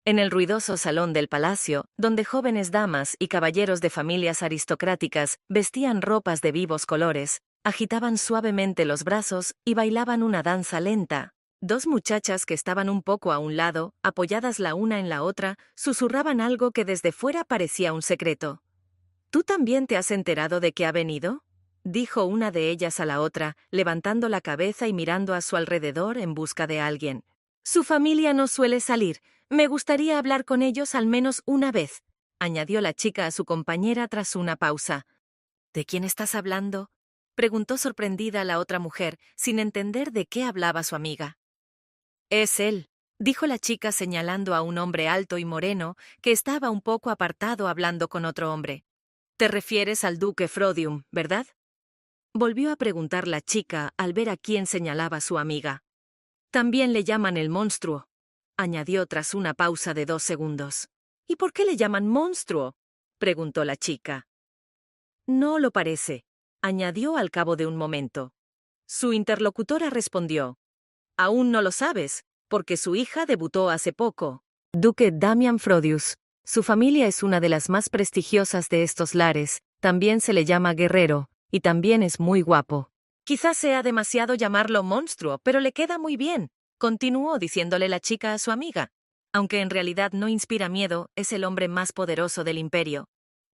En el ruidoso salón del palacio, donde jóvenes damas y caballeros de familias aristocráticas vestían ropas de vivos colores, agitaban suavemente los brazos y bailaban una danza lenta. Dos muchachas que estaban un poco a un lado, apoyadas la una en la otra, susurraban algo que desde fuera parecía un secreto. ¿Tú también te has enterado de que ha venido?, dijo una de ellas a la otra, levantando la cabeza y mirando a su alrededor en busca de alguien. Su familia no suele salir. Me gustaría hablar con ellos al menos una vez, añadió la chica a su compañera tras una pausa. ¿De quién estás hablando?, preguntó sorprendida la otra mujer, sin entender de qué hablaba su amiga. Es él, dijo la chica señalando a un hombre alto y moreno que estaba un poco apartado hablando con otro hombre. Te refieres al duque Frodium, ¿verdad?, volvió a preguntar la chica al ver a quién señalaba su amiga. También le llaman el monstruo, añadió tras una pausa de 2 segundos. ¿Y por qué le llaman monstruo?, preguntó la chica. No lo parece, añadió al cabo de un momento. Su interlocutora respondió. Aún no lo sabes, porque su hija debutó hace poco. Duque Damian Frodius. Su familia es una de las más prestigiosas de estos lares, también se le llama guerrero, y también es muy guapo. Quizás sea demasiado llamarlo monstruo, pero le queda muy bien, continuó diciéndole la chica a su amiga. Aunque en realidad no inspira miedo, es el hombre más poderoso del imperio.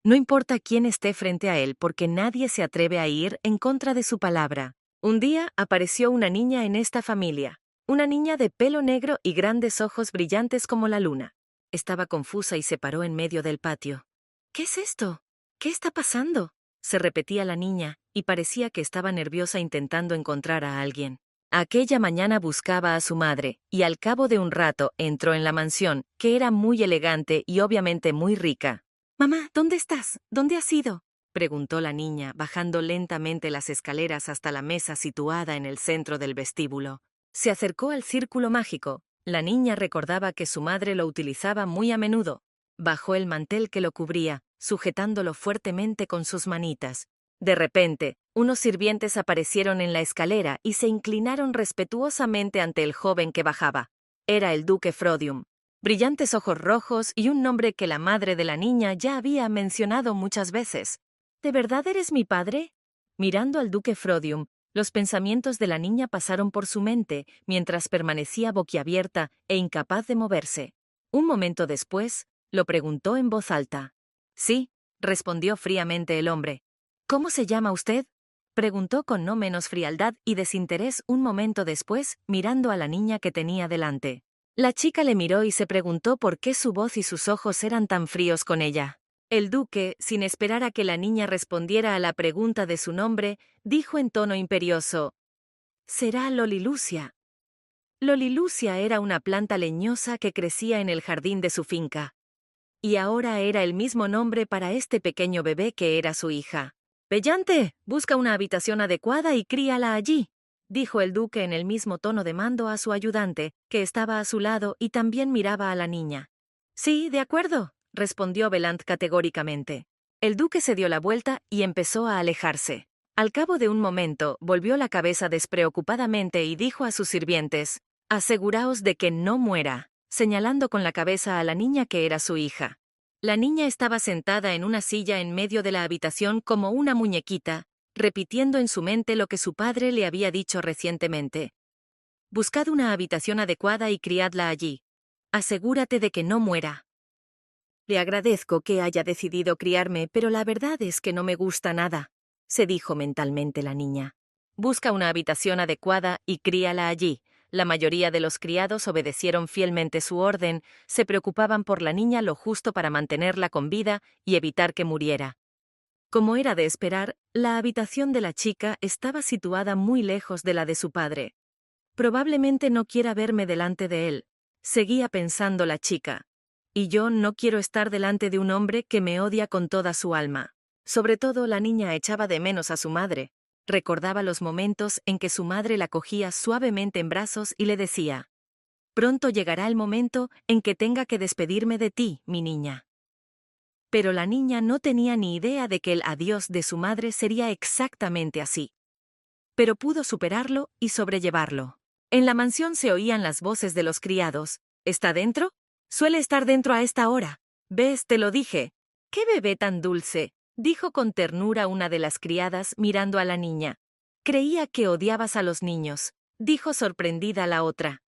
No importa quién esté frente a él, porque nadie se atreve a ir en contra de su palabra. Un día apareció una niña en esta familia. Una niña de pelo negro y grandes ojos brillantes como la luna. Estaba confusa y se paró en medio del patio. ¿Qué es esto? ¿Qué está pasando?, se repetía la niña, y parecía que estaba nerviosa intentando encontrar a alguien. Aquella mañana buscaba a su madre, y al cabo de un rato entró en la mansión, que era muy elegante y obviamente muy rica. «Mamá, ¿dónde estás? ¿Dónde has ido?», preguntó la niña, bajando lentamente las escaleras hasta la mesa situada en el centro del vestíbulo. Se acercó al círculo mágico. La niña recordaba que su madre lo utilizaba muy a menudo. Bajó el mantel que lo cubría, sujetándolo fuertemente con sus manitas. De repente, unos sirvientes aparecieron en la escalera y se inclinaron respetuosamente ante el joven que bajaba. Era el duque Frodium. Brillantes ojos rojos y un nombre que la madre de la niña ya había mencionado muchas veces. ¿De verdad eres mi padre?, mirando al duque Frodium, los pensamientos de la niña pasaron por su mente mientras permanecía boquiabierta e incapaz de moverse. Un momento después, lo preguntó en voz alta. Sí, respondió fríamente el hombre. ¿Cómo se llama usted?, preguntó con no menos frialdad y desinterés un momento después, mirando a la niña que tenía delante. La chica le miró y se preguntó por qué su voz y sus ojos eran tan fríos con ella. El duque, sin esperar a que la niña respondiera a la pregunta de su nombre, dijo en tono imperioso: «Será Lolilucia». Lolilucia era una planta leñosa que crecía en el jardín de su finca. Y ahora era el mismo nombre para este pequeño bebé que era su hija. «Pellante, busca una habitación adecuada y críala allí», dijo el duque en el mismo tono de mando a su ayudante, que estaba a su lado y también miraba a la niña. «Sí, de acuerdo», respondió Belant categóricamente. El duque se dio la vuelta y empezó a alejarse. Al cabo de un momento, volvió la cabeza despreocupadamente y dijo a sus sirvientes: «Aseguraos de que no muera», señalando con la cabeza a la niña que era su hija. La niña estaba sentada en una silla en medio de la habitación como una muñequita, repitiendo en su mente lo que su padre le había dicho recientemente. «Buscad una habitación adecuada y criadla allí. Asegúrate de que no muera». «Le agradezco que haya decidido criarme, pero la verdad es que no me gusta nada», se dijo mentalmente la niña. «Busca una habitación adecuada y críala allí». La mayoría de los criados obedecieron fielmente su orden, se preocupaban por la niña lo justo para mantenerla con vida y evitar que muriera. Como era de esperar, la habitación de la chica estaba situada muy lejos de la de su padre. «Probablemente no quiera verme delante de él», seguía pensando la chica. «Y yo no quiero estar delante de un hombre que me odia con toda su alma». Sobre todo la niña echaba de menos a su madre. Recordaba los momentos en que su madre la cogía suavemente en brazos y le decía: «Pronto llegará el momento en que tenga que despedirme de ti, mi niña». Pero la niña no tenía ni idea de que el adiós de su madre sería exactamente así. Pero pudo superarlo y sobrellevarlo. En la mansión se oían las voces de los criados. «¿Está dentro?», Suele estar dentro a esta hora. ¿Ves? Te lo dije. ¡Qué bebé tan dulce!, dijo con ternura una de las criadas mirando a la niña. Creía que odiabas a los niños, dijo sorprendida la otra.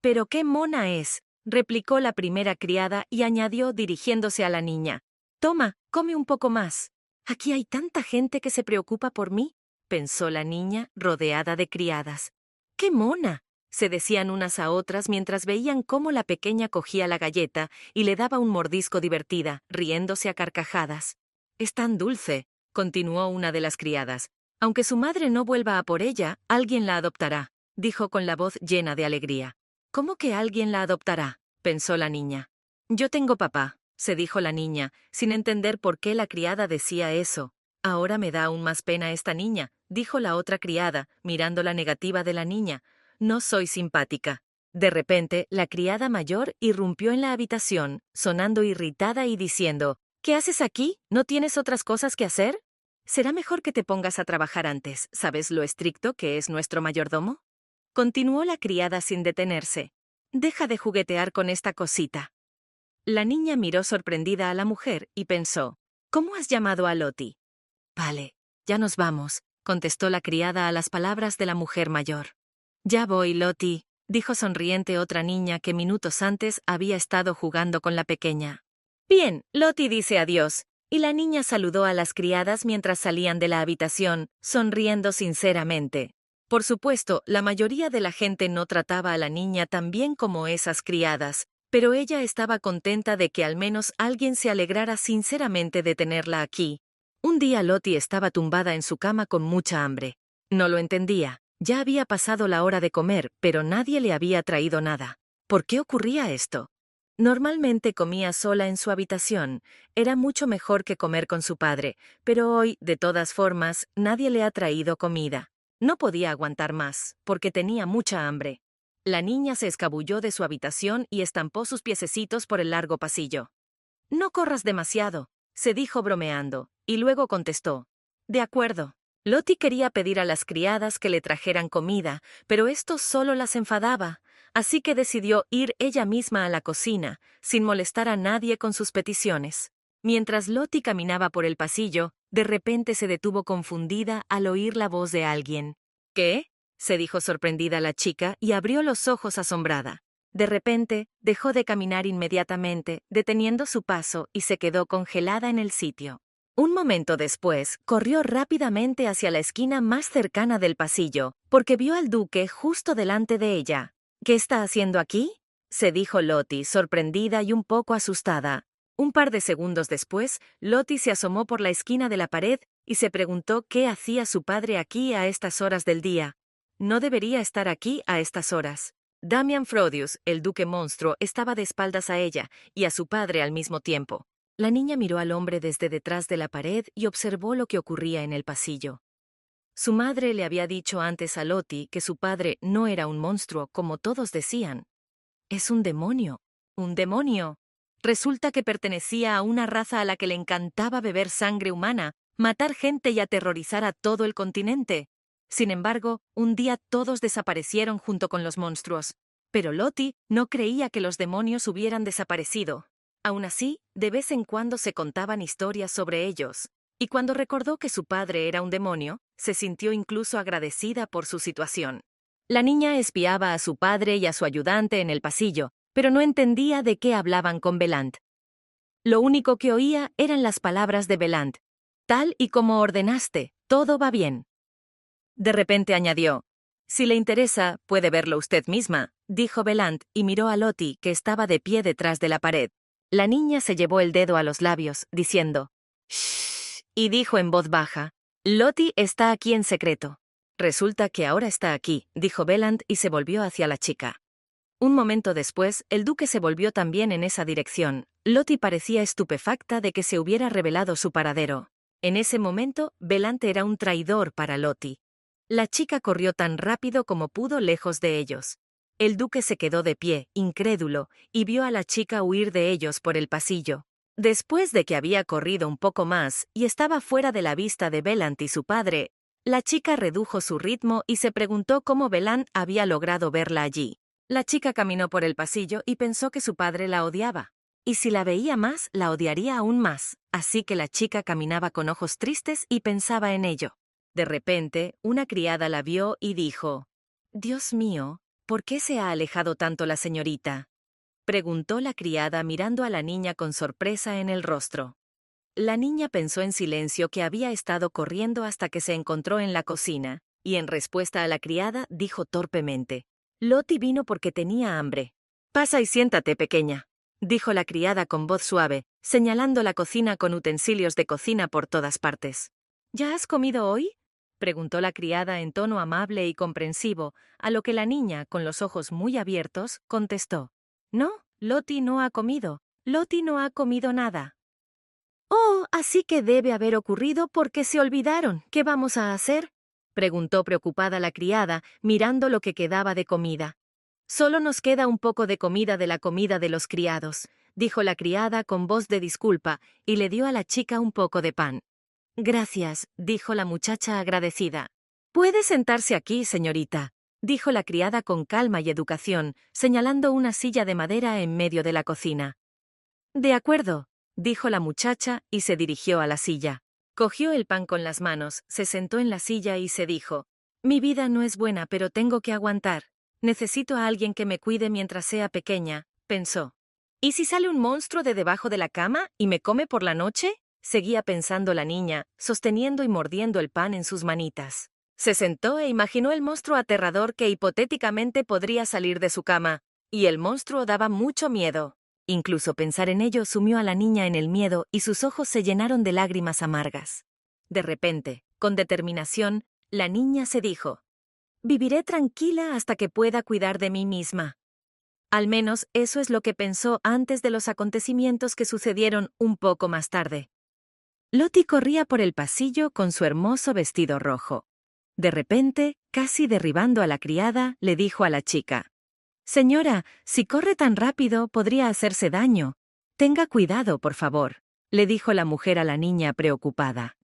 Pero qué mona es, replicó la primera criada y añadió dirigiéndose a la niña. Toma, come un poco más. Aquí hay tanta gente que se preocupa por mí, pensó la niña, rodeada de criadas. ¡Qué mona!, se decían unas a otras mientras veían cómo la pequeña cogía la galleta y le daba un mordisco divertida, riéndose a carcajadas. Es tan dulce, continuó una de las criadas. Aunque su madre no vuelva a por ella, alguien la adoptará, dijo con la voz llena de alegría. ¿Cómo que alguien la adoptará?, pensó la niña. Yo tengo papá, se dijo la niña, sin entender por qué la criada decía eso. Ahora me da aún más pena esta niña, dijo la otra criada, mirando la negativa de la niña. No soy simpática. De repente, la criada mayor irrumpió en la habitación, sonando irritada y diciendo, ¿qué haces aquí? ¿No tienes otras cosas que hacer? Será mejor que te pongas a trabajar antes. ¿Sabes lo estricto que es nuestro mayordomo? Continuó la criada sin detenerse. Deja de juguetear con esta cosita. La niña miró sorprendida a la mujer y pensó, ¿cómo has llamado a Lottie? Vale, ya nos vamos, contestó la criada a las palabras de la mujer mayor. Ya voy, Lottie, dijo sonriente otra niña que minutos antes había estado jugando con la pequeña. Bien, Lottie dice adiós, y la niña saludó a las criadas mientras salían de la habitación, sonriendo sinceramente. Por supuesto, la mayoría de la gente no trataba a la niña tan bien como esas criadas, pero ella estaba contenta de que al menos alguien se alegrara sinceramente de tenerla aquí. Un día Lottie estaba tumbada en su cama con mucha hambre. No lo entendía. Ya había pasado la hora de comer, pero nadie le había traído nada. ¿Por qué ocurría esto? Normalmente comía sola en su habitación. Era mucho mejor que comer con su padre, pero hoy, de todas formas, nadie le ha traído comida. No podía aguantar más, porque tenía mucha hambre. La niña se escabulló de su habitación y estampó sus piececitos por el largo pasillo. No corras demasiado, se dijo bromeando, y luego contestó. De acuerdo. Lottie quería pedir a las criadas que le trajeran comida, pero esto solo las enfadaba, así que decidió ir ella misma a la cocina, sin molestar a nadie con sus peticiones. Mientras Lottie caminaba por el pasillo, de repente se detuvo confundida al oír la voz de alguien. ¿Qué?, se dijo sorprendida la chica y abrió los ojos asombrada. De repente, dejó de caminar inmediatamente, deteniendo su paso y se quedó congelada en el sitio. Un momento después, corrió rápidamente hacia la esquina más cercana del pasillo, porque vio al duque justo delante de ella. ¿Qué está haciendo aquí?, se dijo Lottie, sorprendida y un poco asustada. Un par de segundos después, Lottie se asomó por la esquina de la pared y se preguntó qué hacía su padre aquí a estas horas del día. No debería estar aquí a estas horas. Damian Frodius, el duque monstruo, estaba de espaldas a ella y a su padre al mismo tiempo. La niña miró al hombre desde detrás de la pared y observó lo que ocurría en el pasillo. Su madre le había dicho antes a Lottie que su padre no era un monstruo, como todos decían. Es un demonio. ¡Un demonio! Resulta que pertenecía a una raza a la que le encantaba beber sangre humana, matar gente y aterrorizar a todo el continente. Sin embargo, un día todos desaparecieron junto con los monstruos. Pero Lottie no creía que los demonios hubieran desaparecido. Aún así, de vez en cuando se contaban historias sobre ellos, y cuando recordó que su padre era un demonio, se sintió incluso agradecida por su situación. La niña espiaba a su padre y a su ayudante en el pasillo, pero no entendía de qué hablaban con Belant. Lo único que oía eran las palabras de Belant. Tal y como ordenaste, todo va bien. De repente añadió, si le interesa, puede verlo usted misma, dijo Belant y miró a Lottie, que estaba de pie detrás de la pared. La niña se llevó el dedo a los labios, diciendo, «Shh», y dijo en voz baja, «Lottie está aquí en secreto». Resulta que ahora está aquí, dijo Belant y se volvió hacia la chica. Un momento después, el duque se volvió también en esa dirección. Lottie parecía estupefacta de que se hubiera revelado su paradero. En ese momento, Belant era un traidor para Lottie. La chica corrió tan rápido como pudo lejos de ellos. El duque se quedó de pie, incrédulo, y vio a la chica huir de ellos por el pasillo. Después de que había corrido un poco más y estaba fuera de la vista de Belant y su padre, la chica redujo su ritmo y se preguntó cómo Belant había logrado verla allí. La chica caminó por el pasillo y pensó que su padre la odiaba. Y si la veía más, la odiaría aún más. Así que la chica caminaba con ojos tristes y pensaba en ello. De repente, una criada la vio y dijo: «Dios mío, ¿por qué se ha alejado tanto la señorita?», preguntó la criada mirando a la niña con sorpresa en el rostro. La niña pensó en silencio que había estado corriendo hasta que se encontró en la cocina, y en respuesta a la criada dijo torpemente: «Lottie vino porque tenía hambre». «Pasa y siéntate, pequeña», dijo la criada con voz suave, señalando la cocina con utensilios de cocina por todas partes. «¿Ya has comido hoy?», preguntó la criada en tono amable y comprensivo, a lo que la niña, con los ojos muy abiertos, contestó: «No, Lottie no ha comido. Lottie no ha comido nada». «Oh, así que debe haber ocurrido porque se olvidaron. ¿Qué vamos a hacer?», preguntó preocupada la criada, mirando lo que quedaba de comida. «Solo nos queda un poco de comida de la comida de los criados», dijo la criada con voz de disculpa, y le dio a la chica un poco de pan. «Gracias», dijo la muchacha agradecida. «Puede sentarse aquí, señorita», dijo la criada con calma y educación, señalando una silla de madera en medio de la cocina. «De acuerdo», dijo la muchacha y se dirigió a la silla. Cogió el pan con las manos, se sentó en la silla y se dijo: «Mi vida no es buena, pero tengo que aguantar. Necesito a alguien que me cuide mientras sea pequeña», pensó. «¿Y si sale un monstruo de debajo de la cama y me come por la noche?», seguía pensando la niña, sosteniendo y mordiendo el pan en sus manitas. Se sentó e imaginó el monstruo aterrador que hipotéticamente podría salir de su cama, y el monstruo daba mucho miedo. Incluso pensar en ello sumió a la niña en el miedo y sus ojos se llenaron de lágrimas amargas. De repente, con determinación, la niña se dijo: «Viviré tranquila hasta que pueda cuidar de mí misma». Al menos eso es lo que pensó antes de los acontecimientos que sucedieron un poco más tarde. Lottie corría por el pasillo con su hermoso vestido rojo. De repente, casi derribando a la criada, le dijo a la chica: «Señora, si corre tan rápido podría hacerse daño. Tenga cuidado, por favor», le dijo la mujer a la niña preocupada.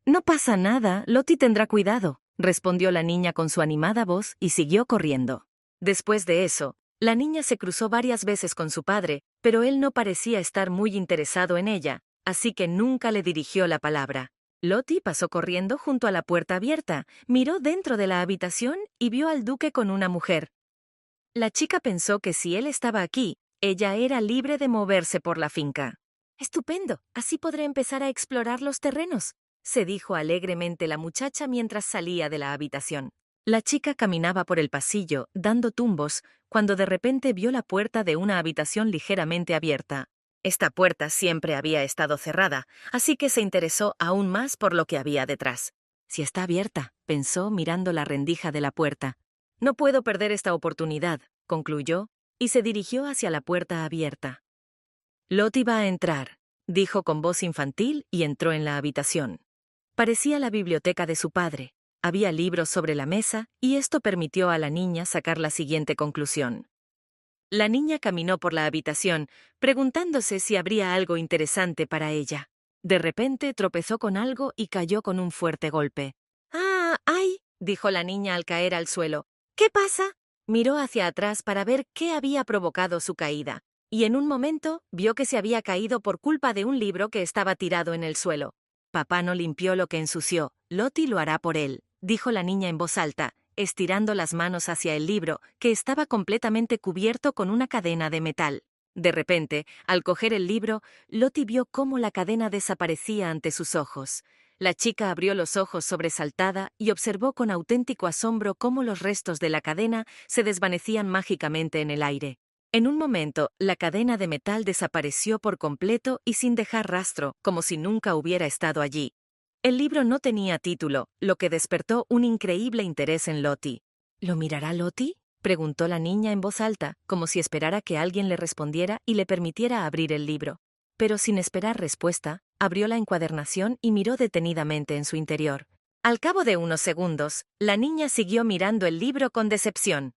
«No pasa nada, Lottie tendrá cuidado», respondió la niña con su animada voz y siguió corriendo. Después de eso, la niña se cruzó varias veces con su padre, pero él no parecía estar muy interesado en ella, así que nunca le dirigió la palabra. Lottie pasó corriendo junto a la puerta abierta, miró dentro de la habitación y vio al duque con una mujer. La chica pensó que si él estaba aquí, ella era libre de moverse por la finca. «Estupendo, así podré empezar a explorar los terrenos», se dijo alegremente la muchacha mientras salía de la habitación. La chica caminaba por el pasillo, dando tumbos, cuando de repente vio la puerta de una habitación ligeramente abierta. Esta puerta siempre había estado cerrada, así que se interesó aún más por lo que había detrás. «Si está abierta», pensó mirando la rendija de la puerta. «No puedo perder esta oportunidad», concluyó, y se dirigió hacia la puerta abierta. «Lottie va a entrar», dijo con voz infantil y entró en la habitación. Parecía la biblioteca de su padre. Había libros sobre la mesa y esto permitió a la niña sacar la siguiente conclusión. La niña caminó por la habitación, preguntándose si habría algo interesante para ella. De repente tropezó con algo y cayó con un fuerte golpe. «¡Ah, ay!», dijo la niña al caer al suelo. «¿Qué pasa?». Miró hacia atrás para ver qué había provocado su caída, y en un momento vio que se había caído por culpa de un libro que estaba tirado en el suelo. «Papá no limpió lo que ensució, Lottie lo hará por él», dijo la niña en voz alta, estirando las manos hacia el libro, que estaba completamente cubierto con una cadena de metal. De repente, al coger el libro, Lottie vio cómo la cadena desaparecía ante sus ojos. La chica abrió los ojos sobresaltada y observó con auténtico asombro cómo los restos de la cadena se desvanecían mágicamente en el aire. En un momento, la cadena de metal desapareció por completo y sin dejar rastro, como si nunca hubiera estado allí. El libro no tenía título, lo que despertó un increíble interés en Lottie. «¿Lo mirará Lottie?», preguntó la niña en voz alta, como si esperara que alguien le respondiera y le permitiera abrir el libro. Pero sin esperar respuesta, abrió la encuadernación y miró detenidamente en su interior. Al cabo de unos segundos, la niña siguió mirando el libro con decepción.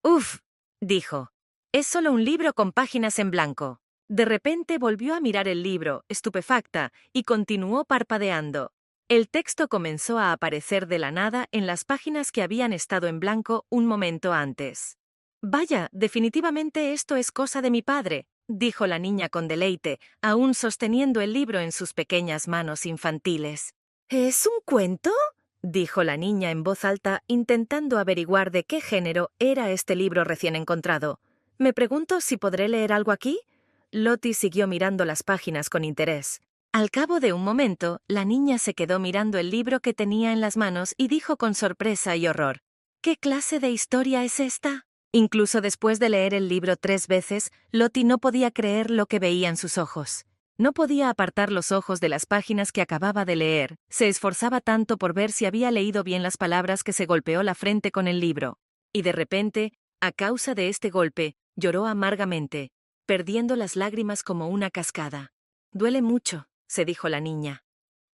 «Uf», dijo. «Es solo un libro con páginas en blanco». De repente volvió a mirar el libro, estupefacta, y continuó parpadeando. El texto comenzó a aparecer de la nada en las páginas que habían estado en blanco un momento antes. Vaya, definitivamente esto es cosa de mi padre, dijo la niña con deleite, aún sosteniendo el libro en sus pequeñas manos infantiles. ¿Es un cuento? Dijo la niña en voz alta, intentando averiguar de qué género era este libro recién encontrado. ¿Me pregunto si podré leer algo aquí? Lottie siguió mirando las páginas con interés. Al cabo de un momento, la niña se quedó mirando el libro que tenía en las manos y dijo con sorpresa y horror: ¿Qué clase de historia es esta? Incluso después de leer el libro 3 veces, Lottie no podía creer lo que veía en sus ojos. No podía apartar los ojos de las páginas que acababa de leer. Se esforzaba tanto por ver si había leído bien las palabras que se golpeó la frente con el libro. Y de repente, a causa de este golpe, lloró amargamente, perdiendo las lágrimas como una cascada. Duele mucho, se dijo la niña.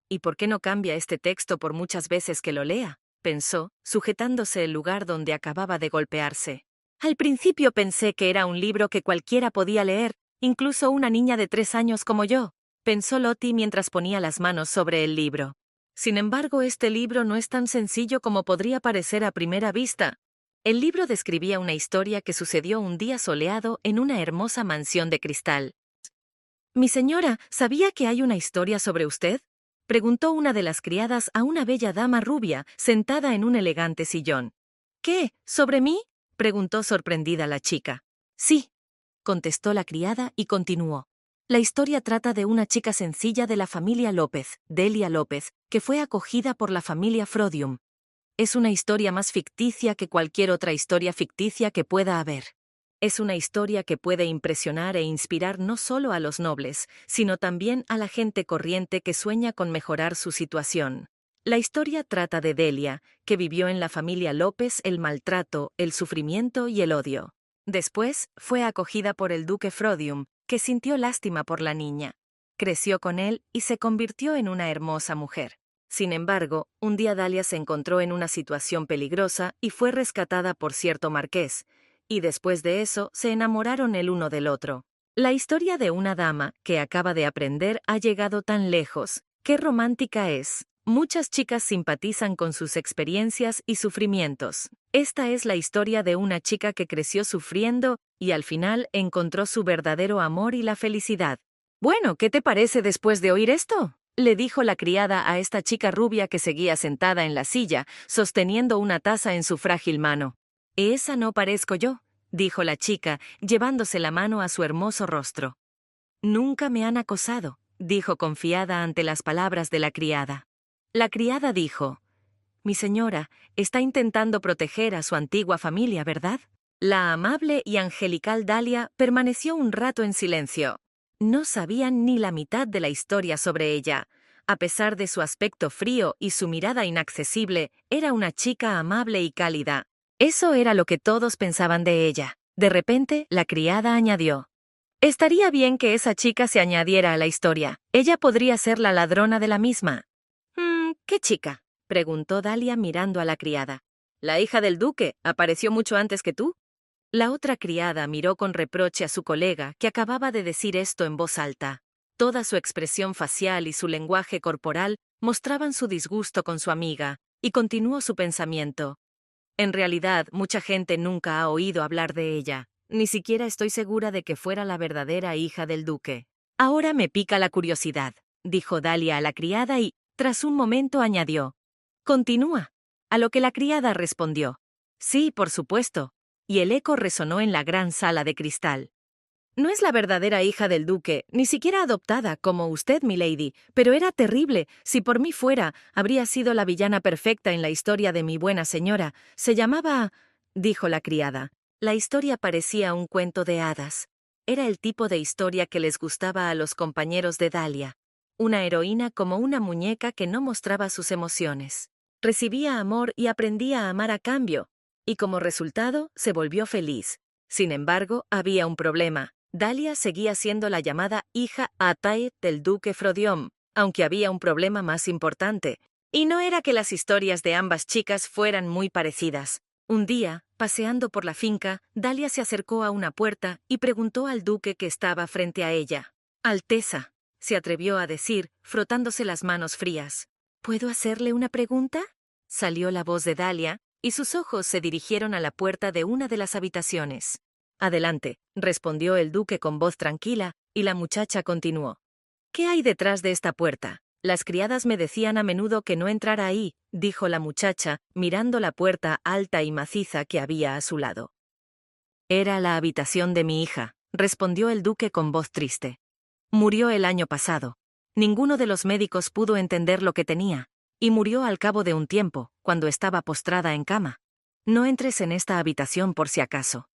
¿Y por qué no cambia este texto por muchas veces que lo lea? Pensó, sujetándose el lugar donde acababa de golpearse. Al principio pensé que era un libro que cualquiera podía leer, incluso una niña de 3 años como yo, pensó Lottie mientras ponía las manos sobre el libro. Sin embargo, este libro no es tan sencillo como podría parecer a primera vista. El libro describía una historia que sucedió un día soleado en una hermosa mansión de cristal. Mi señora, ¿sabía que hay una historia sobre usted? Preguntó una de las criadas a una bella dama rubia sentada en un elegante sillón. ¿Qué? ¿Sobre mí? Preguntó sorprendida la chica. Sí, contestó la criada y continuó. La historia trata de una chica sencilla de la familia López, Delia López, que fue acogida por la familia Frodium. Es una historia más ficticia que cualquier otra historia ficticia que pueda haber. Es una historia que puede impresionar e inspirar no solo a los nobles, sino también a la gente corriente que sueña con mejorar su situación. La historia trata de Delia, que vivió en la familia López el maltrato, el sufrimiento y el odio. Después, fue acogida por el duque Frodium, que sintió lástima por la niña. Creció con él y se convirtió en una hermosa mujer. Sin embargo, un día Dalia se encontró en una situación peligrosa y fue rescatada por cierto marqués, y después de eso se enamoraron el uno del otro. La historia de una dama que acaba de aprender ha llegado tan lejos. ¡Qué romántica es! Muchas chicas simpatizan con sus experiencias y sufrimientos. Esta es la historia de una chica que creció sufriendo y al final encontró su verdadero amor y la felicidad. Bueno, ¿qué te parece después de oír esto? Le dijo la criada a esta chica rubia que seguía sentada en la silla, sosteniendo una taza en su frágil mano. Esa no parezco yo, dijo la chica, llevándose la mano a su hermoso rostro. Nunca me han acosado, dijo confiada ante las palabras de la criada. La criada dijo: Mi señora está intentando proteger a su antigua familia, ¿verdad? La amable y angelical Dalia permaneció un rato en silencio. No sabían ni la mitad de la historia sobre ella. A pesar de su aspecto frío y su mirada inaccesible, era una chica amable y cálida. Eso era lo que todos pensaban de ella. De repente, la criada añadió: Estaría bien que esa chica se añadiera a la historia. Ella podría ser la ladrona de la misma. ¿Qué chica? Preguntó Dalia mirando a la criada. La hija del duque apareció mucho antes que tú. La otra criada miró con reproche a su colega, que acababa de decir esto en voz alta. Toda su expresión facial y su lenguaje corporal mostraban su disgusto con su amiga, y continuó su pensamiento. En realidad, mucha gente nunca ha oído hablar de ella. Ni siquiera estoy segura de que fuera la verdadera hija del duque. Ahora me pica la curiosidad, dijo Dalia a la criada y, tras un momento, añadió: Continúa. A lo que la criada respondió: Sí, por supuesto. Y el eco resonó en la gran sala de cristal. No es la verdadera hija del duque, ni siquiera adoptada, como usted, milady, pero era terrible. Si por mí fuera, habría sido la villana perfecta en la historia de mi buena señora. Se llamaba... dijo la criada. La historia parecía un cuento de hadas. Era el tipo de historia que les gustaba a los compañeros de Dalia. Una heroína como una muñeca que no mostraba sus emociones. Recibía amor y aprendía a amar a cambio. Y como resultado, se volvió feliz. Sin embargo, había un problema. Dalia seguía siendo la llamada hija Atae del duque Frodium, aunque había un problema más importante. Y no era que las historias de ambas chicas fueran muy parecidas. Un día, paseando por la finca, Dalia se acercó a una puerta y preguntó al duque que estaba frente a ella. Alteza, se atrevió a decir, frotándose las manos frías. ¿Puedo hacerle una pregunta? Salió la voz de Dalia, y sus ojos se dirigieron a la puerta de una de las habitaciones. Adelante, respondió el duque con voz tranquila, y la muchacha continuó. ¿Qué hay detrás de esta puerta? Las criadas me decían a menudo que no entrara ahí, dijo la muchacha, mirando la puerta alta y maciza que había a su lado. Era la habitación de mi hija, respondió el duque con voz triste. Murió el año pasado. Ninguno de los médicos pudo entender lo que tenía, y murió al cabo de un tiempo, cuando estaba postrada en cama. No entres en esta habitación por si acaso.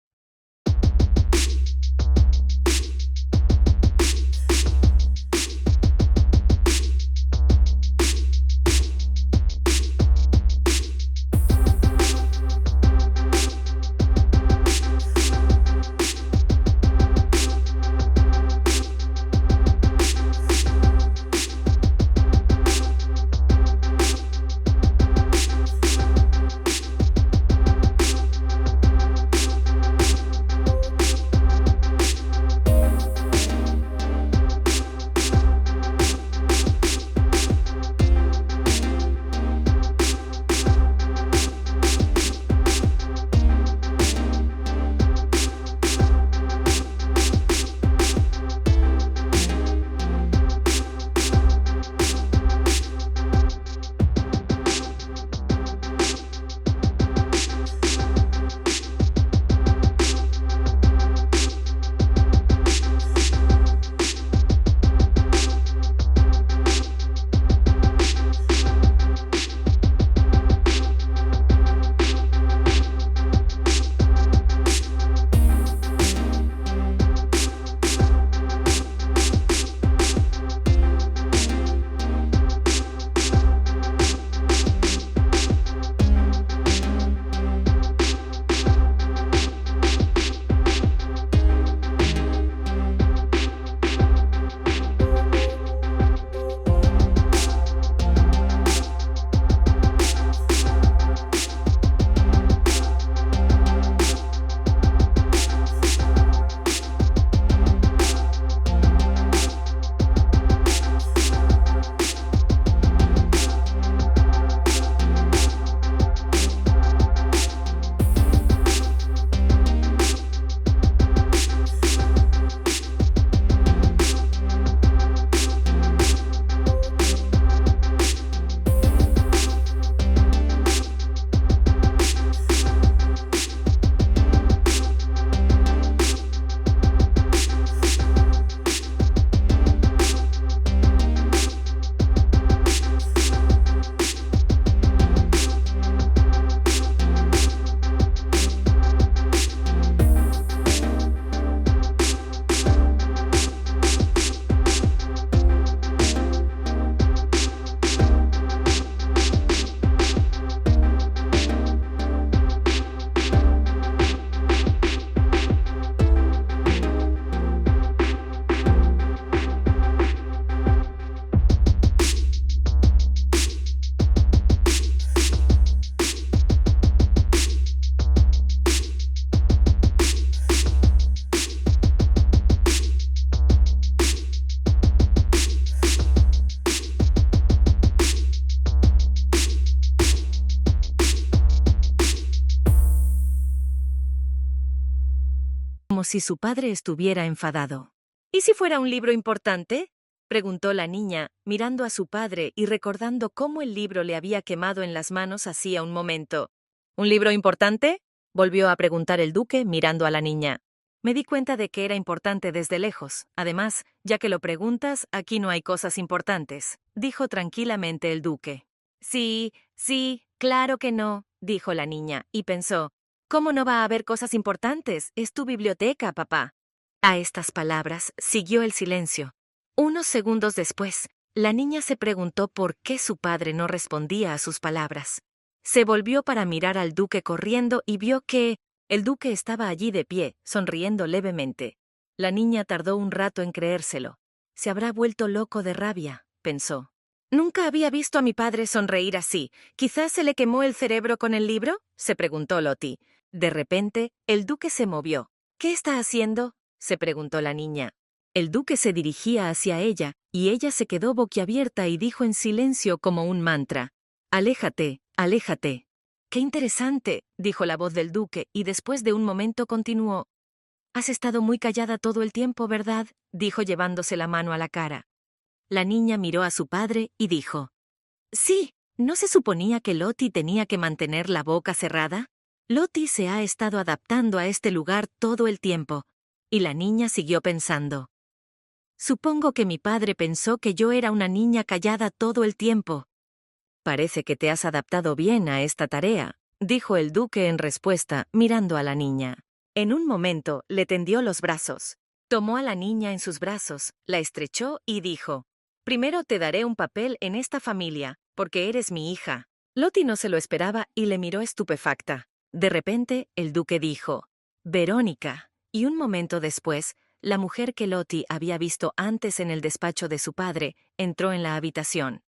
Como si su padre estuviera enfadado. ¿Y si fuera un libro importante? Preguntó la niña, mirando a su padre y recordando cómo el libro le había quemado en las manos hacía un momento. ¿Un libro importante? Volvió a preguntar el duque, mirando a la niña. Me di cuenta de que era importante desde lejos. Además, ya que lo preguntas, aquí no hay cosas importantes, dijo tranquilamente el duque. Sí, claro que no, dijo la niña, y pensó, ¿cómo no va a haber cosas importantes? Es tu biblioteca, papá. A estas palabras siguió el silencio. Unos segundos después, la niña se preguntó por qué su padre no respondía a sus palabras. Se volvió para mirar al duque corriendo y vio que el duque estaba allí de pie, sonriendo levemente. La niña tardó un rato en creérselo. Se habrá vuelto loco de rabia, pensó. Nunca había visto a mi padre sonreír así. ¿Quizás se le quemó el cerebro con el libro?, se preguntó Lottie. De repente, el duque se movió. ¿Qué está haciendo?, se preguntó la niña. El duque se dirigía hacia ella, y ella se quedó boquiabierta y dijo en silencio como un mantra. «Aléjate, aléjate». ¡Qué interesante!, dijo la voz del duque, y después de un momento continuó. Has estado muy callada todo el tiempo, ¿verdad?, dijo llevándose la mano a la cara. La niña miró a su padre y dijo. Sí, ¿no se suponía que Lottie tenía que mantener la boca cerrada? Lottie se ha estado adaptando a este lugar todo el tiempo. Y la niña siguió pensando. Supongo que mi padre pensó que yo era una niña callada todo el tiempo. Parece que te has adaptado bien a esta tarea, dijo el duque en respuesta, mirando a la niña. En un momento le tendió los brazos. Tomó a la niña en sus brazos, la estrechó y dijo. Primero te daré un papel en esta familia, porque eres mi hija. Lottie no se lo esperaba y le miró estupefacta. De repente, el duque dijo. Verónica. Y un momento después, la mujer que Lottie había visto antes en el despacho de su padre, entró en la habitación.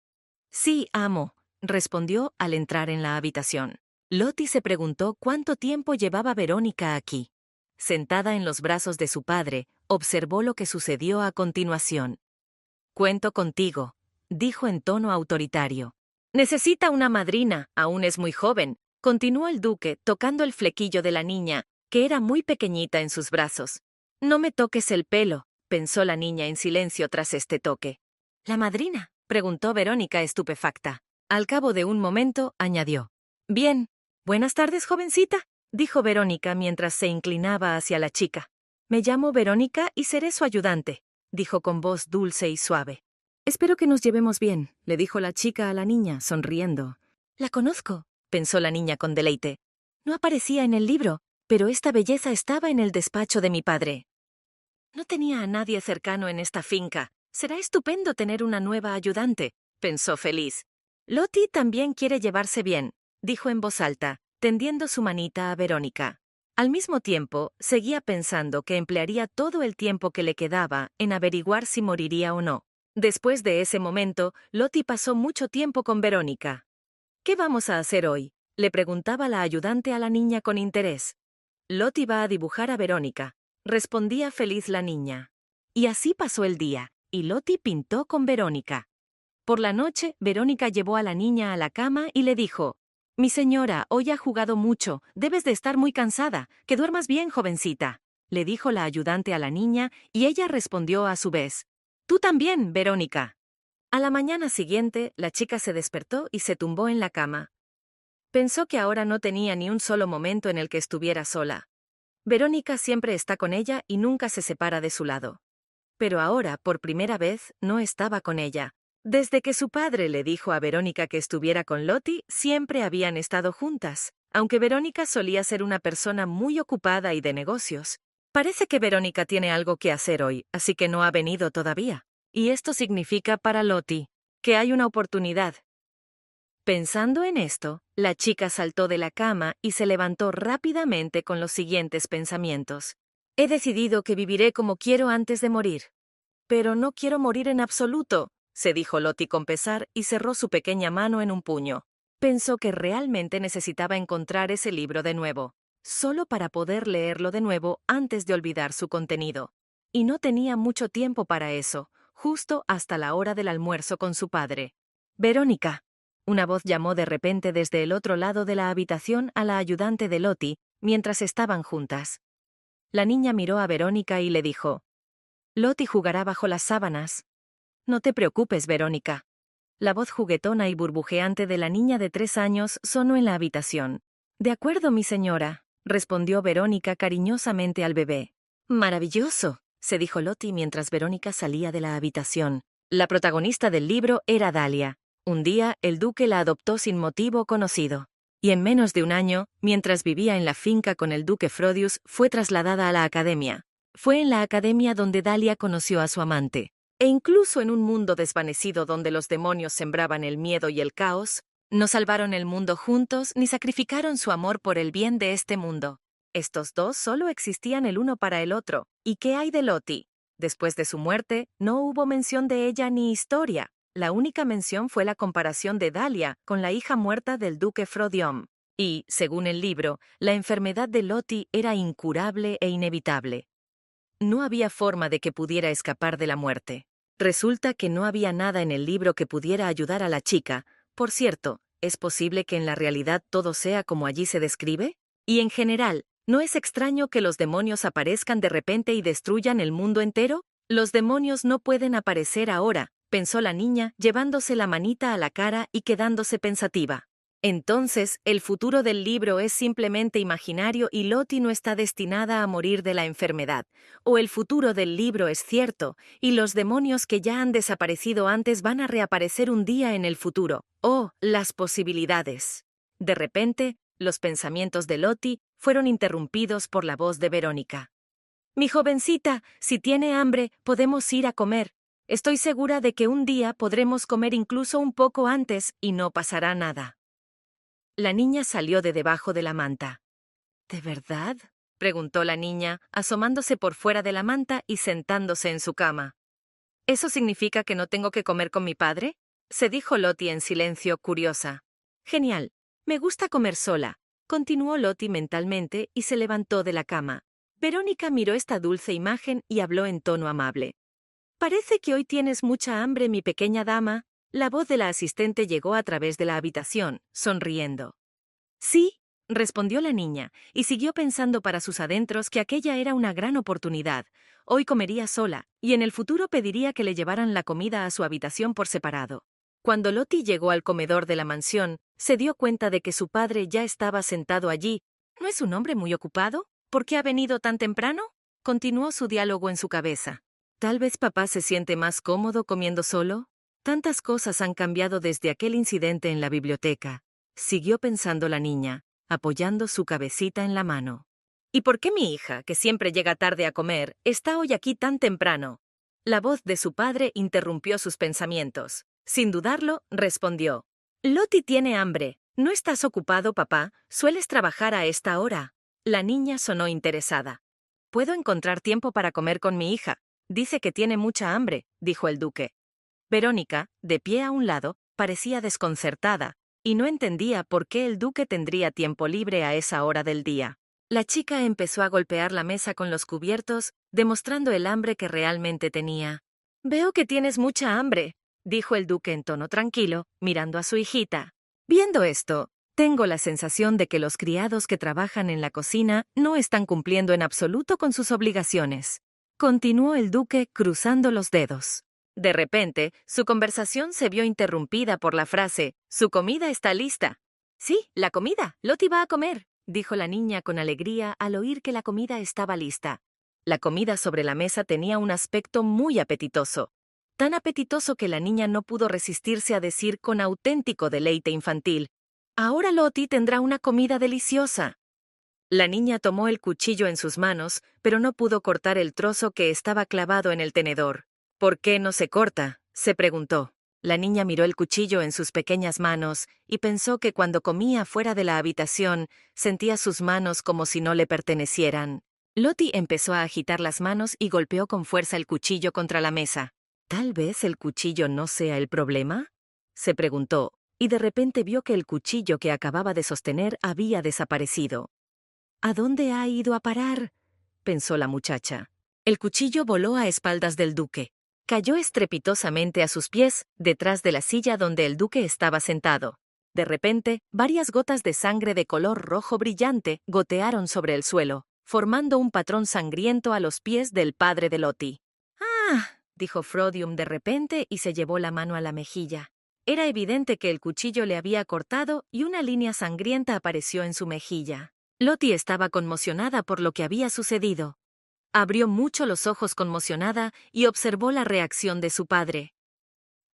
Sí, amo, respondió al entrar en la habitación. Lottie se preguntó cuánto tiempo llevaba Verónica aquí. Sentada en los brazos de su padre, observó lo que sucedió a continuación. Cuento contigo, dijo en tono autoritario. Necesita una madrina, aún es muy joven, continuó el duque tocando el flequillo de la niña, que era muy pequeñita en sus brazos. No me toques el pelo, pensó la niña en silencio tras este toque. ¿La madrina?, preguntó Verónica estupefacta. Al cabo de un momento, añadió. Bien. Buenas tardes, jovencita, dijo Verónica mientras se inclinaba hacia la chica. Me llamo Verónica y seré su ayudante, dijo con voz dulce y suave. Espero que nos llevemos bien, le dijo la chica a la niña, sonriendo. La conozco, pensó la niña con deleite. No aparecía en el libro, pero esta belleza estaba en el despacho de mi padre. No tenía a nadie cercano en esta finca. Será estupendo tener una nueva ayudante, pensó feliz. Lottie también quiere llevarse bien, dijo en voz alta, tendiendo su manita a Verónica. Al mismo tiempo, seguía pensando que emplearía todo el tiempo que le quedaba en averiguar si moriría o no. Después de ese momento, Lottie pasó mucho tiempo con Verónica. ¿Qué vamos a hacer hoy?, le preguntaba la ayudante a la niña con interés. Lottie va a dibujar a Verónica, respondía feliz la niña. Y así pasó el día, y Lottie pintó con Verónica. Por la noche, Verónica llevó a la niña a la cama y le dijo, «Mi señora, hoy ha jugado mucho, debes de estar muy cansada, que duermas bien, jovencita», le dijo la ayudante a la niña, y ella respondió a su vez, «Tú también, Verónica». A la mañana siguiente, la chica se despertó y se tumbó en la cama. Pensó que ahora no tenía ni un solo momento en el que estuviera sola. Verónica siempre está con ella y nunca se separa de su lado. Pero ahora, por primera vez, no estaba con ella. Desde que su padre le dijo a Verónica que estuviera con Lottie, siempre habían estado juntas, aunque Verónica solía ser una persona muy ocupada y de negocios. Parece que Verónica tiene algo que hacer hoy, así que no ha venido todavía. Y esto significa para Lottie que hay una oportunidad. Pensando en esto, la chica saltó de la cama y se levantó rápidamente con los siguientes pensamientos. He decidido que viviré como quiero antes de morir. Pero no quiero morir en absoluto, se dijo Lottie con pesar y cerró su pequeña mano en un puño. Pensó que realmente necesitaba encontrar ese libro de nuevo, solo para poder leerlo de nuevo antes de olvidar su contenido. Y no tenía mucho tiempo para eso, justo hasta la hora del almuerzo con su padre. Verónica. Una voz llamó de repente desde el otro lado de la habitación a la ayudante de Lottie mientras estaban juntas. La niña miró a Verónica y le dijo, «Lottie jugará bajo las sábanas». «No te preocupes, Verónica». La voz juguetona y burbujeante de la niña de 3 años sonó en la habitación. «De acuerdo, mi señora», respondió Verónica cariñosamente al bebé. «Maravilloso», se dijo Lottie mientras Verónica salía de la habitación. La protagonista del libro era Dalia. Un día, el duque la adoptó sin motivo conocido. Y en menos de un año, mientras vivía en la finca con el duque Frodius, fue trasladada a la academia. Fue en la academia donde Dalia conoció a su amante. E incluso en un mundo desvanecido donde los demonios sembraban el miedo y el caos, no salvaron el mundo juntos ni sacrificaron su amor por el bien de este mundo. Estos dos solo existían el uno para el otro. ¿Y qué hay de Lottie? Después de su muerte, no hubo mención de ella ni historia. La única mención fue la comparación de Dalia con la hija muerta del duque Frodium. Y, según el libro, la enfermedad de Lottie era incurable e inevitable. No había forma de que pudiera escapar de la muerte. Resulta que no había nada en el libro que pudiera ayudar a la chica. Por cierto, ¿Es posible que en la realidad todo sea como allí se describe? Y en general, ¿no es extraño que los demonios aparezcan de repente y destruyan el mundo entero? Los demonios no pueden aparecer ahora, pensó la niña, llevándose la manita a la cara y quedándose pensativa. Entonces, el futuro del libro es simplemente imaginario y Lottie no está destinada a morir de la enfermedad. O el futuro del libro es cierto, y los demonios que ya han desaparecido antes van a reaparecer un día en el futuro. ¡Oh, las posibilidades! De repente, los pensamientos de Lottie fueron interrumpidos por la voz de Verónica. Mi jovencita, si tiene hambre, podemos ir a comer. Estoy segura de que un día podremos comer incluso un poco antes y no pasará nada. La niña salió de debajo de la manta. ¿De verdad? Preguntó la niña, asomándose por fuera de la manta y sentándose en su cama. ¿Eso significa que no tengo que comer con mi padre? Se dijo Lottie en silencio, curiosa. Genial. Me gusta comer sola, continuó Lottie mentalmente y se levantó de la cama. Verónica miró esta dulce imagen y habló en tono amable. Parece que hoy tienes mucha hambre, mi pequeña dama. La voz de la asistente llegó a través de la habitación, sonriendo. Sí, respondió la niña, y siguió pensando para sus adentros que aquella era una gran oportunidad. Hoy comería sola, y en el futuro pediría que le llevaran la comida a su habitación por separado. Cuando Lottie llegó al comedor de la mansión, se dio cuenta de que su padre ya estaba sentado allí. ¿No es un hombre muy ocupado? ¿Por qué ha venido tan temprano? Continuó su diálogo en su cabeza. ¿Tal vez papá se siente más cómodo comiendo solo? Tantas cosas han cambiado desde aquel incidente en la biblioteca. Siguió pensando la niña, apoyando su cabecita en la mano. ¿Y por qué mi hija, que siempre llega tarde a comer, está hoy aquí tan temprano? La voz de su padre interrumpió sus pensamientos. Sin dudarlo, respondió. Lottie tiene hambre. ¿No estás ocupado, papá? ¿Sueles trabajar a esta hora? La niña sonó interesada. ¿Puedo encontrar tiempo para comer con mi hija? Dice que tiene mucha hambre, dijo el duque. Verónica, de pie a un lado, parecía desconcertada, y no entendía por qué el duque tendría tiempo libre a esa hora del día. La chica empezó a golpear la mesa con los cubiertos, demostrando el hambre que realmente tenía. Veo que tienes mucha hambre, dijo el duque en tono tranquilo, mirando a su hijita. Viendo esto, tengo la sensación de que los criados que trabajan en la cocina no están cumpliendo en absoluto con sus obligaciones. Continuó el duque cruzando los dedos. De repente, su conversación se vio interrumpida por la frase, «Su comida está lista». «Sí, la comida. Lottie va a comer», dijo la niña con alegría al oír que la comida estaba lista. La comida sobre la mesa tenía un aspecto muy apetitoso. Tan apetitoso que la niña no pudo resistirse a decir con auténtico deleite infantil, «Ahora Lottie tendrá una comida deliciosa». La niña tomó el cuchillo en sus manos, pero no pudo cortar el trozo que estaba clavado en el tenedor. ¿Por qué no se corta?, se preguntó. La niña miró el cuchillo en sus pequeñas manos y pensó que cuando comía fuera de la habitación, sentía sus manos como si no le pertenecieran. Lottie empezó a agitar las manos y golpeó con fuerza el cuchillo contra la mesa. ¿Tal vez el cuchillo no sea el problema?, se preguntó, y de repente vio que el cuchillo que acababa de sostener había desaparecido. ¿A dónde ha ido a parar?, pensó la muchacha. El cuchillo voló a espaldas del duque. Cayó estrepitosamente a sus pies, detrás de la silla donde el duque estaba sentado. De repente, varias gotas de sangre de color rojo brillante gotearon sobre el suelo, formando un patrón sangriento a los pies del padre de Lottie. «¡Ah!», dijo Frodium de repente y se llevó la mano a la mejilla. Era evidente que el cuchillo le había cortado y una línea sangrienta apareció en su mejilla. Lottie estaba conmocionada por lo que había sucedido. Abrió mucho los ojos conmocionada y observó la reacción de su padre.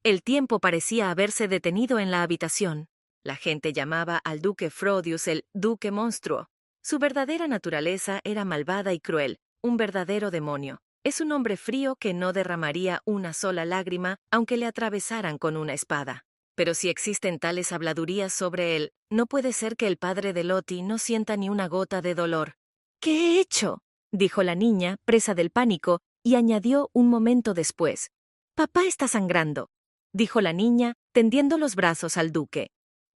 El tiempo parecía haberse detenido en la habitación. La gente llamaba al duque Frodius el duque monstruo. Su verdadera naturaleza era malvada y cruel, un verdadero demonio. Es un hombre frío que no derramaría una sola lágrima aunque le atravesaran con una espada. Pero si existen tales habladurías sobre él, no puede ser que el padre de Lottie no sienta ni una gota de dolor. «¿Qué he hecho?», dijo la niña, presa del pánico, y añadió un momento después. «Papá está sangrando», dijo la niña, tendiendo los brazos al duque.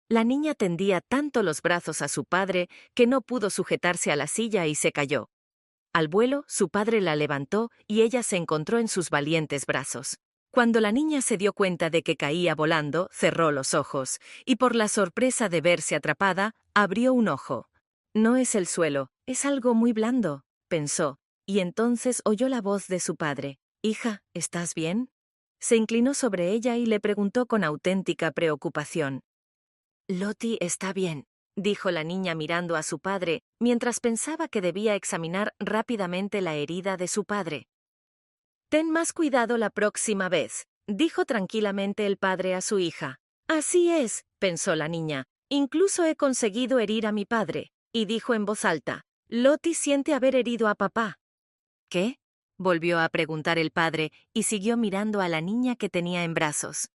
La niña tendía tanto los brazos a su padre que no pudo sujetarse a la silla y se cayó. Al vuelo, su padre la levantó y ella se encontró en sus valientes brazos. Cuando la niña se dio cuenta de que caía volando, cerró los ojos, y por la sorpresa de verse atrapada, abrió un ojo. No es el suelo, es algo muy blando, pensó, y entonces oyó la voz de su padre. «Hija, ¿estás bien?». Se inclinó sobre ella y le preguntó con auténtica preocupación. «Lottie está bien», dijo la niña mirando a su padre, mientras pensaba que debía examinar rápidamente la herida de su padre. «Ten más cuidado la próxima vez», dijo tranquilamente el padre a su hija. «Así es», pensó la niña, «incluso he conseguido herir a mi padre», y dijo en voz alta, «Lottie siente haber herido a papá». «¿Qué?», volvió a preguntar el padre, y siguió mirando a la niña que tenía en brazos.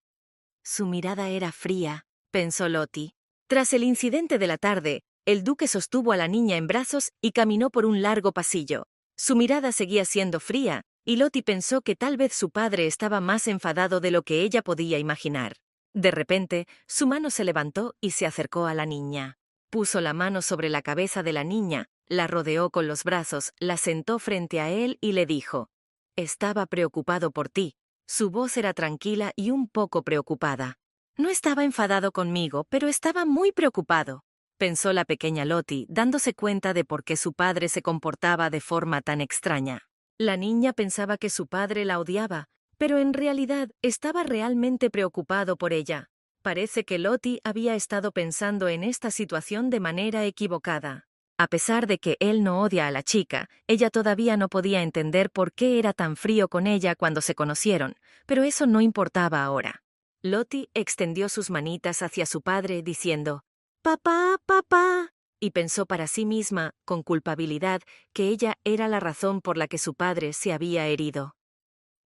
Su mirada era fría, pensó Lottie. Tras el incidente de la tarde, el duque sostuvo a la niña en brazos y caminó por un largo pasillo. Su mirada seguía siendo fría, y Lottie pensó que tal vez su padre estaba más enfadado de lo que ella podía imaginar. De repente, su mano se levantó y se acercó a la niña. Puso la mano sobre la cabeza de la niña, la rodeó con los brazos, la sentó frente a él y le dijo: «Estaba preocupado por ti». Su voz era tranquila y un poco preocupada. «No estaba enfadado conmigo, pero estaba muy preocupado», pensó la pequeña Lottie, dándose cuenta de por qué su padre se comportaba de forma tan extraña. La niña pensaba que su padre la odiaba, pero en realidad estaba realmente preocupado por ella. Parece que Lottie había estado pensando en esta situación de manera equivocada. A pesar de que él no odia a la chica, ella todavía no podía entender por qué era tan frío con ella cuando se conocieron, pero eso no importaba ahora. Lottie extendió sus manitas hacia su padre diciendo: «Papá, papá», y pensó para sí misma, con culpabilidad, que ella era la razón por la que su padre se había herido.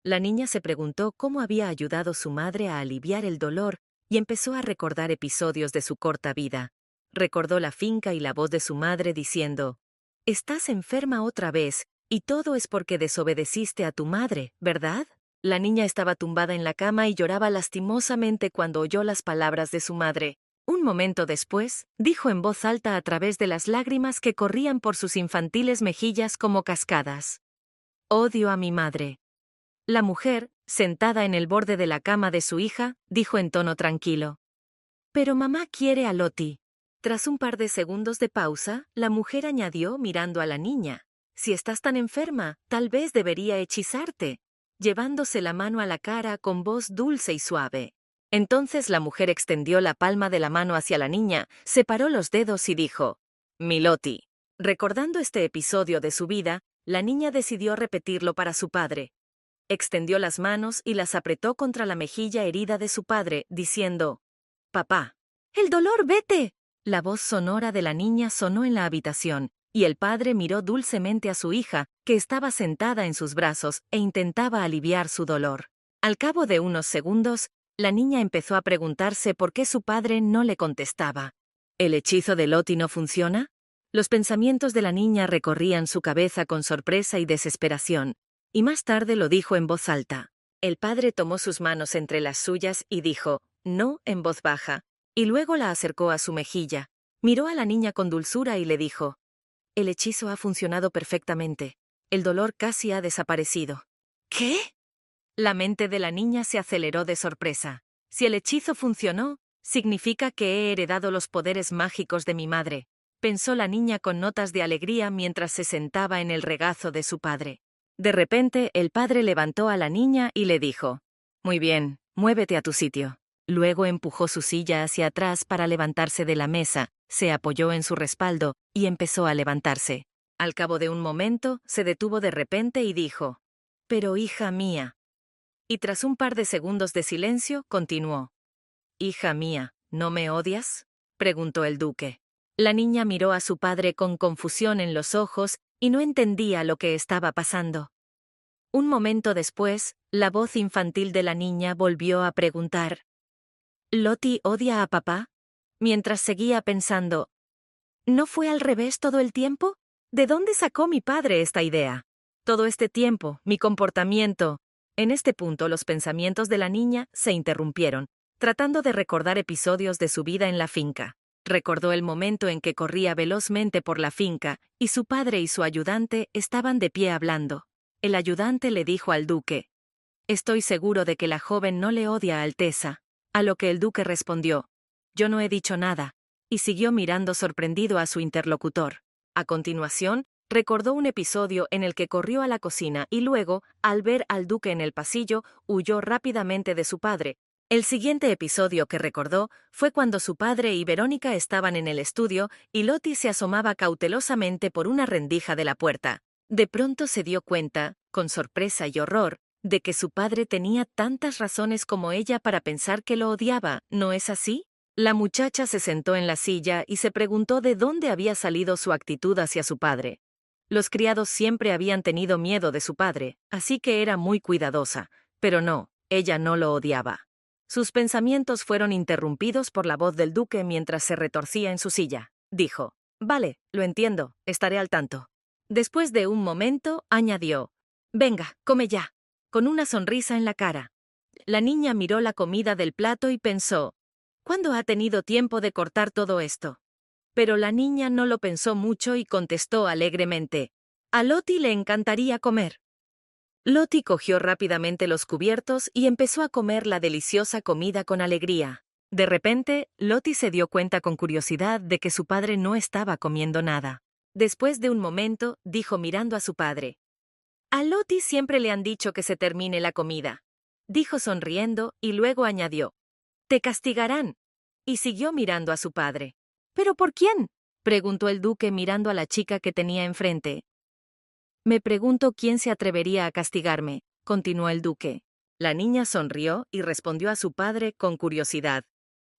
La niña se preguntó cómo había ayudado su madre a aliviar el dolor y empezó a recordar episodios de su corta vida. Recordó la finca y la voz de su madre diciendo: «Estás enferma otra vez, y todo es porque desobedeciste a tu madre, ¿verdad?». La niña estaba tumbada en la cama y lloraba lastimosamente cuando oyó las palabras de su madre. Un momento después, dijo en voz alta a través de las lágrimas que corrían por sus infantiles mejillas como cascadas: «Odio a mi madre». La mujer, sentada en el borde de la cama de su hija, dijo en tono tranquilo: «Pero mamá quiere a Lottie». Tras un par de segundos de pausa, la mujer añadió mirando a la niña: «Si estás tan enferma, tal vez debería hechizarte», llevándose la mano a la cara con voz dulce y suave. Entonces la mujer extendió la palma de la mano hacia la niña, separó los dedos y dijo: «Mi Lottie». Recordando este episodio de su vida, la niña decidió repetirlo para su padre. Extendió las manos y las apretó contra la mejilla herida de su padre, diciendo: «Papá». «¡El dolor, vete!». La voz sonora de la niña sonó en la habitación, y el padre miró dulcemente a su hija, que estaba sentada en sus brazos, e intentaba aliviar su dolor. Al cabo de unos segundos, la niña empezó a preguntarse por qué su padre no le contestaba. ¿El hechizo de Lottie no funciona? Los pensamientos de la niña recorrían su cabeza con sorpresa y desesperación, y más tarde lo dijo en voz alta. El padre tomó sus manos entre las suyas y dijo: «No», en voz baja, y luego la acercó a su mejilla. Miró a la niña con dulzura y le dijo: «El hechizo ha funcionado perfectamente. El dolor casi ha desaparecido». «¿Qué?». La mente de la niña se aceleró de sorpresa. «Si el hechizo funcionó, significa que he heredado los poderes mágicos de mi madre», pensó la niña con notas de alegría mientras se sentaba en el regazo de su padre. De repente, el padre levantó a la niña y le dijo: «Muy bien, muévete a tu sitio». Luego empujó su silla hacia atrás para levantarse de la mesa, se apoyó en su respaldo y empezó a levantarse. Al cabo de un momento, se detuvo de repente y dijo: «Pero hija mía». Y tras un par de segundos de silencio, continuó: «Hija mía, ¿no me odias?», preguntó el duque. La niña miró a su padre con confusión en los ojos y no entendía lo que estaba pasando. Un momento después, la voz infantil de la niña volvió a preguntar: «¿Lottie odia a papá?», mientras seguía pensando: «¿No fue al revés todo el tiempo? ¿De dónde sacó mi padre esta idea? Todo este tiempo, mi comportamiento». En este punto, los pensamientos de la niña se interrumpieron, tratando de recordar episodios de su vida en la finca. Recordó el momento en que corría velozmente por la finca, y su padre y su ayudante estaban de pie hablando. El ayudante le dijo al duque: Estoy seguro de que la joven no le odia, Alteza. A lo que el duque respondió: yo no he dicho nada, y siguió mirando sorprendido a su interlocutor. A continuación, recordó un episodio en el que corrió a la cocina y luego, al ver al duque en el pasillo, huyó rápidamente de su padre. El siguiente episodio que recordó fue cuando su padre y Verónica estaban en el estudio y Lottie se asomaba cautelosamente por una rendija de la puerta. De pronto se dio cuenta, con sorpresa y horror, de que su padre tenía tantas razones como ella para pensar que lo odiaba, ¿no es así? La muchacha se sentó en la silla y se preguntó de dónde había salido su actitud hacia su padre. Los criados siempre habían tenido miedo de su padre, así que era muy cuidadosa, pero no, ella no lo odiaba. Sus pensamientos fueron interrumpidos por la voz del duque mientras se retorcía en su silla. Dijo: vale, lo entiendo, estaré al tanto. Después de un momento, añadió: venga, come ya, con una sonrisa en la cara. La niña miró la comida del plato y pensó: ¿cuándo ha tenido tiempo de cortar todo esto? Pero la niña no lo pensó mucho y contestó alegremente: a Lottie le encantaría comer. Lottie cogió rápidamente los cubiertos y empezó a comer la deliciosa comida con alegría. De repente, Lottie se dio cuenta con curiosidad de que su padre no estaba comiendo nada. Después de un momento, dijo mirando a su padre: a Lottie siempre le han dicho que se termine la comida. Dijo sonriendo y luego añadió: te castigarán. Y siguió mirando a su padre. ¿Pero por quién?, preguntó el duque mirando a la chica que tenía enfrente. Me pregunto quién se atrevería a castigarme, continuó el duque. La niña sonrió y respondió a su padre con curiosidad: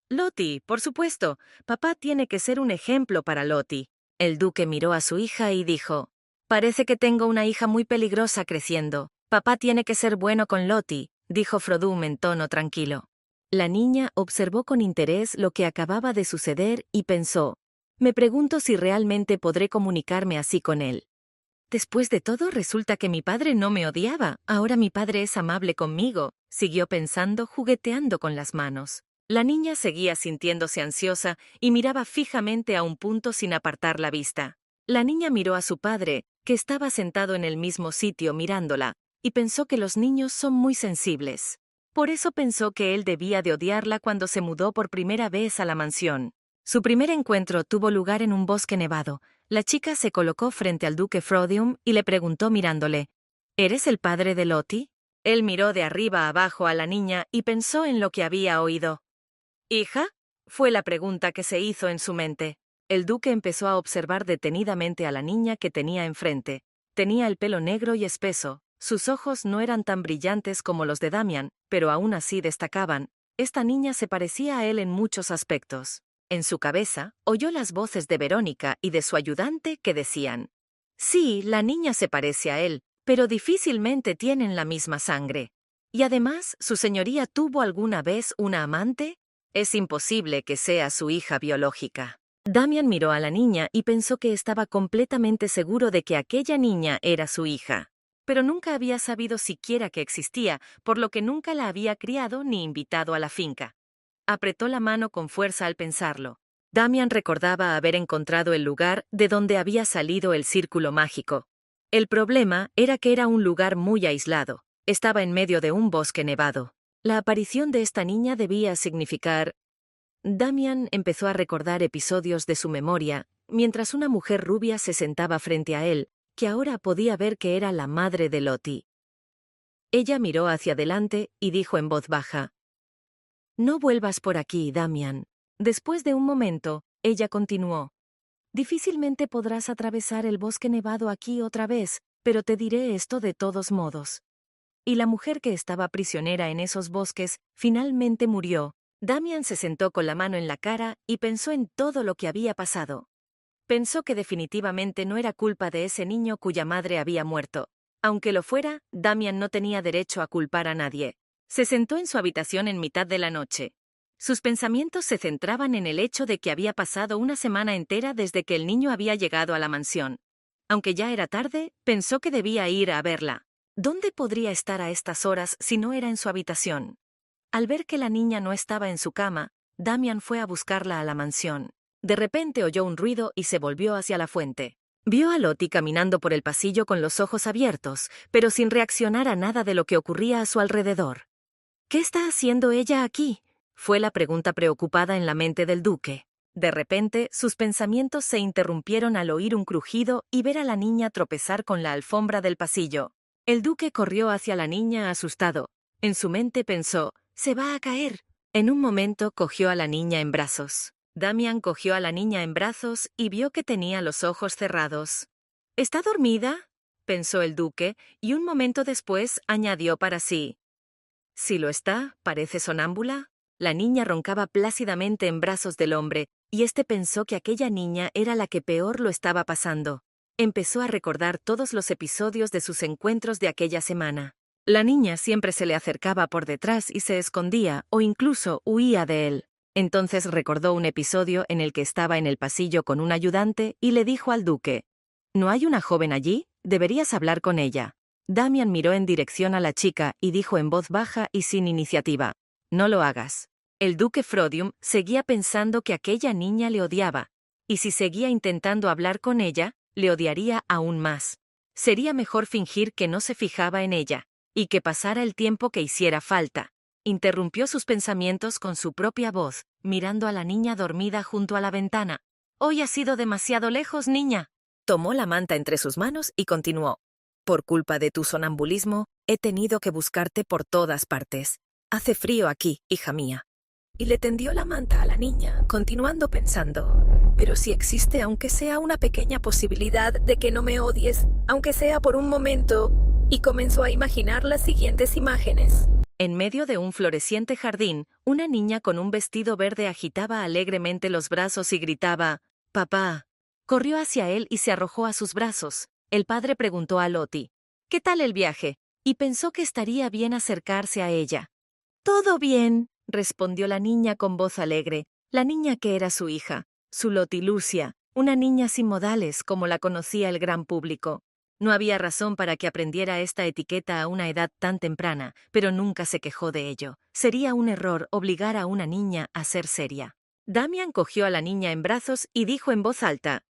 Lottie, por supuesto, papá tiene que ser un ejemplo para Lottie. El duque miró a su hija y dijo: parece que tengo una hija muy peligrosa creciendo. Papá tiene que ser bueno con Lottie, dijo Frodum en tono tranquilo. La niña observó con interés lo que acababa de suceder y pensó: me pregunto si realmente podré comunicarme así con él. Después de todo, resulta que mi padre no me odiaba, ahora mi padre es amable conmigo, siguió pensando, jugueteando con las manos. La niña seguía sintiéndose ansiosa y miraba fijamente a un punto sin apartar la vista. La niña miró a su padre, que estaba sentado en el mismo sitio mirándola, y pensó que los niños son muy sensibles. Por eso pensó que él debía de odiarla cuando se mudó por primera vez a la mansión. Su primer encuentro tuvo lugar en un bosque nevado. La chica se colocó frente al duque Frodium y le preguntó mirándole: ¿eres el padre de Lottie? Él miró de arriba abajo a la niña y pensó en lo que había oído. ¿Hija?, fue la pregunta que se hizo en su mente. El duque empezó a observar detenidamente a la niña que tenía enfrente. Tenía el pelo negro y espeso, sus ojos no eran tan brillantes como los de Damian, pero aún así destacaban. Esta niña se parecía a él en muchos aspectos. En su cabeza, oyó las voces de Verónica y de su ayudante que decían: sí, la niña se parece a él, pero difícilmente tienen la misma sangre. Y además, ¿su señoría tuvo alguna vez una amante? Es imposible que sea su hija biológica. Damian miró a la niña y pensó que estaba completamente seguro de que aquella niña era su hija. Pero nunca había sabido siquiera que existía, por lo que nunca la había criado ni invitado a la finca. Apretó la mano con fuerza al pensarlo. Damian recordaba haber encontrado el lugar de donde había salido el círculo mágico. El problema era que era un lugar muy aislado. Estaba en medio de un bosque nevado. La aparición de esta niña debía significar... Damian empezó a recordar episodios de su memoria, mientras una mujer rubia se sentaba frente a él, que ahora podía ver que era la madre de Lottie. Ella miró hacia adelante y dijo en voz baja: no vuelvas por aquí, Damian. Después de un momento, ella continuó: difícilmente podrás atravesar el bosque nevado aquí otra vez, pero te diré esto de todos modos. Y la mujer que estaba prisionera en esos bosques finalmente murió. Damian se sentó con la mano en la cara y pensó en todo lo que había pasado. Pensó que definitivamente no era culpa de ese niño cuya madre había muerto. Aunque lo fuera, Damian no tenía derecho a culpar a nadie. Se sentó en su habitación en mitad de la noche. Sus pensamientos se centraban en el hecho de que había pasado una semana entera desde que el niño había llegado a la mansión. Aunque ya era tarde, pensó que debía ir a verla. ¿Dónde podría estar a estas horas si no era en su habitación? Al ver que la niña no estaba en su cama, Damian fue a buscarla a la mansión. De repente oyó un ruido y se volvió hacia la fuente. Vio a Lottie caminando por el pasillo con los ojos abiertos, pero sin reaccionar a nada de lo que ocurría a su alrededor. ¿Qué está haciendo ella aquí? Fue la pregunta preocupada en la mente del duque. De repente, sus pensamientos se interrumpieron al oír un crujido y ver a la niña tropezar con la alfombra del pasillo. El duque corrió hacia la niña asustado. En su mente pensó, «Se va a caer». En un momento cogió a la niña en brazos. Damian cogió a la niña en brazos y vio que tenía los ojos cerrados. «¿Está dormida?», pensó el duque, y un momento después añadió para sí. «Si lo está, parece sonámbula». La niña roncaba plácidamente en brazos del hombre, y éste pensó que aquella niña era la que peor lo estaba pasando. Empezó a recordar todos los episodios de sus encuentros de aquella semana. La niña siempre se le acercaba por detrás y se escondía, o incluso huía de él. Entonces recordó un episodio en el que estaba en el pasillo con un ayudante y le dijo al duque, «¿No hay una joven allí? Deberías hablar con ella». Damian miró en dirección a la chica y dijo en voz baja y sin iniciativa, «No lo hagas». El duque Frodium seguía pensando que aquella niña le odiaba, y si seguía intentando hablar con ella, le odiaría aún más. Sería mejor fingir que no se fijaba en ella, y que pasara el tiempo que hiciera falta. Interrumpió sus pensamientos con su propia voz, mirando a la niña dormida junto a la ventana. «Hoy has ido demasiado lejos, niña». Tomó la manta entre sus manos y continuó. «Por culpa de tu sonambulismo, he tenido que buscarte por todas partes. Hace frío aquí, hija mía». Y le tendió la manta a la niña, continuando pensando, «Pero si existe aunque sea una pequeña posibilidad de que no me odies, aunque sea por un momento», y comenzó a imaginar las siguientes imágenes. En medio de un floreciente jardín, una niña con un vestido verde agitaba alegremente los brazos y gritaba, «¡Papá!». Corrió hacia él y se arrojó a sus brazos. El padre preguntó a Lottie, «¿Qué tal el viaje?», y pensó que estaría bien acercarse a ella. «Todo bien», respondió la niña con voz alegre, la niña que era su hija, su Lottie Lucia, una niña sin modales como la conocía el gran público. No había razón para que aprendiera esta etiqueta a una edad tan temprana, pero nunca se quejó de ello. Sería un error obligar a una niña a ser seria. Damian cogió a la niña en brazos y dijo en voz alta,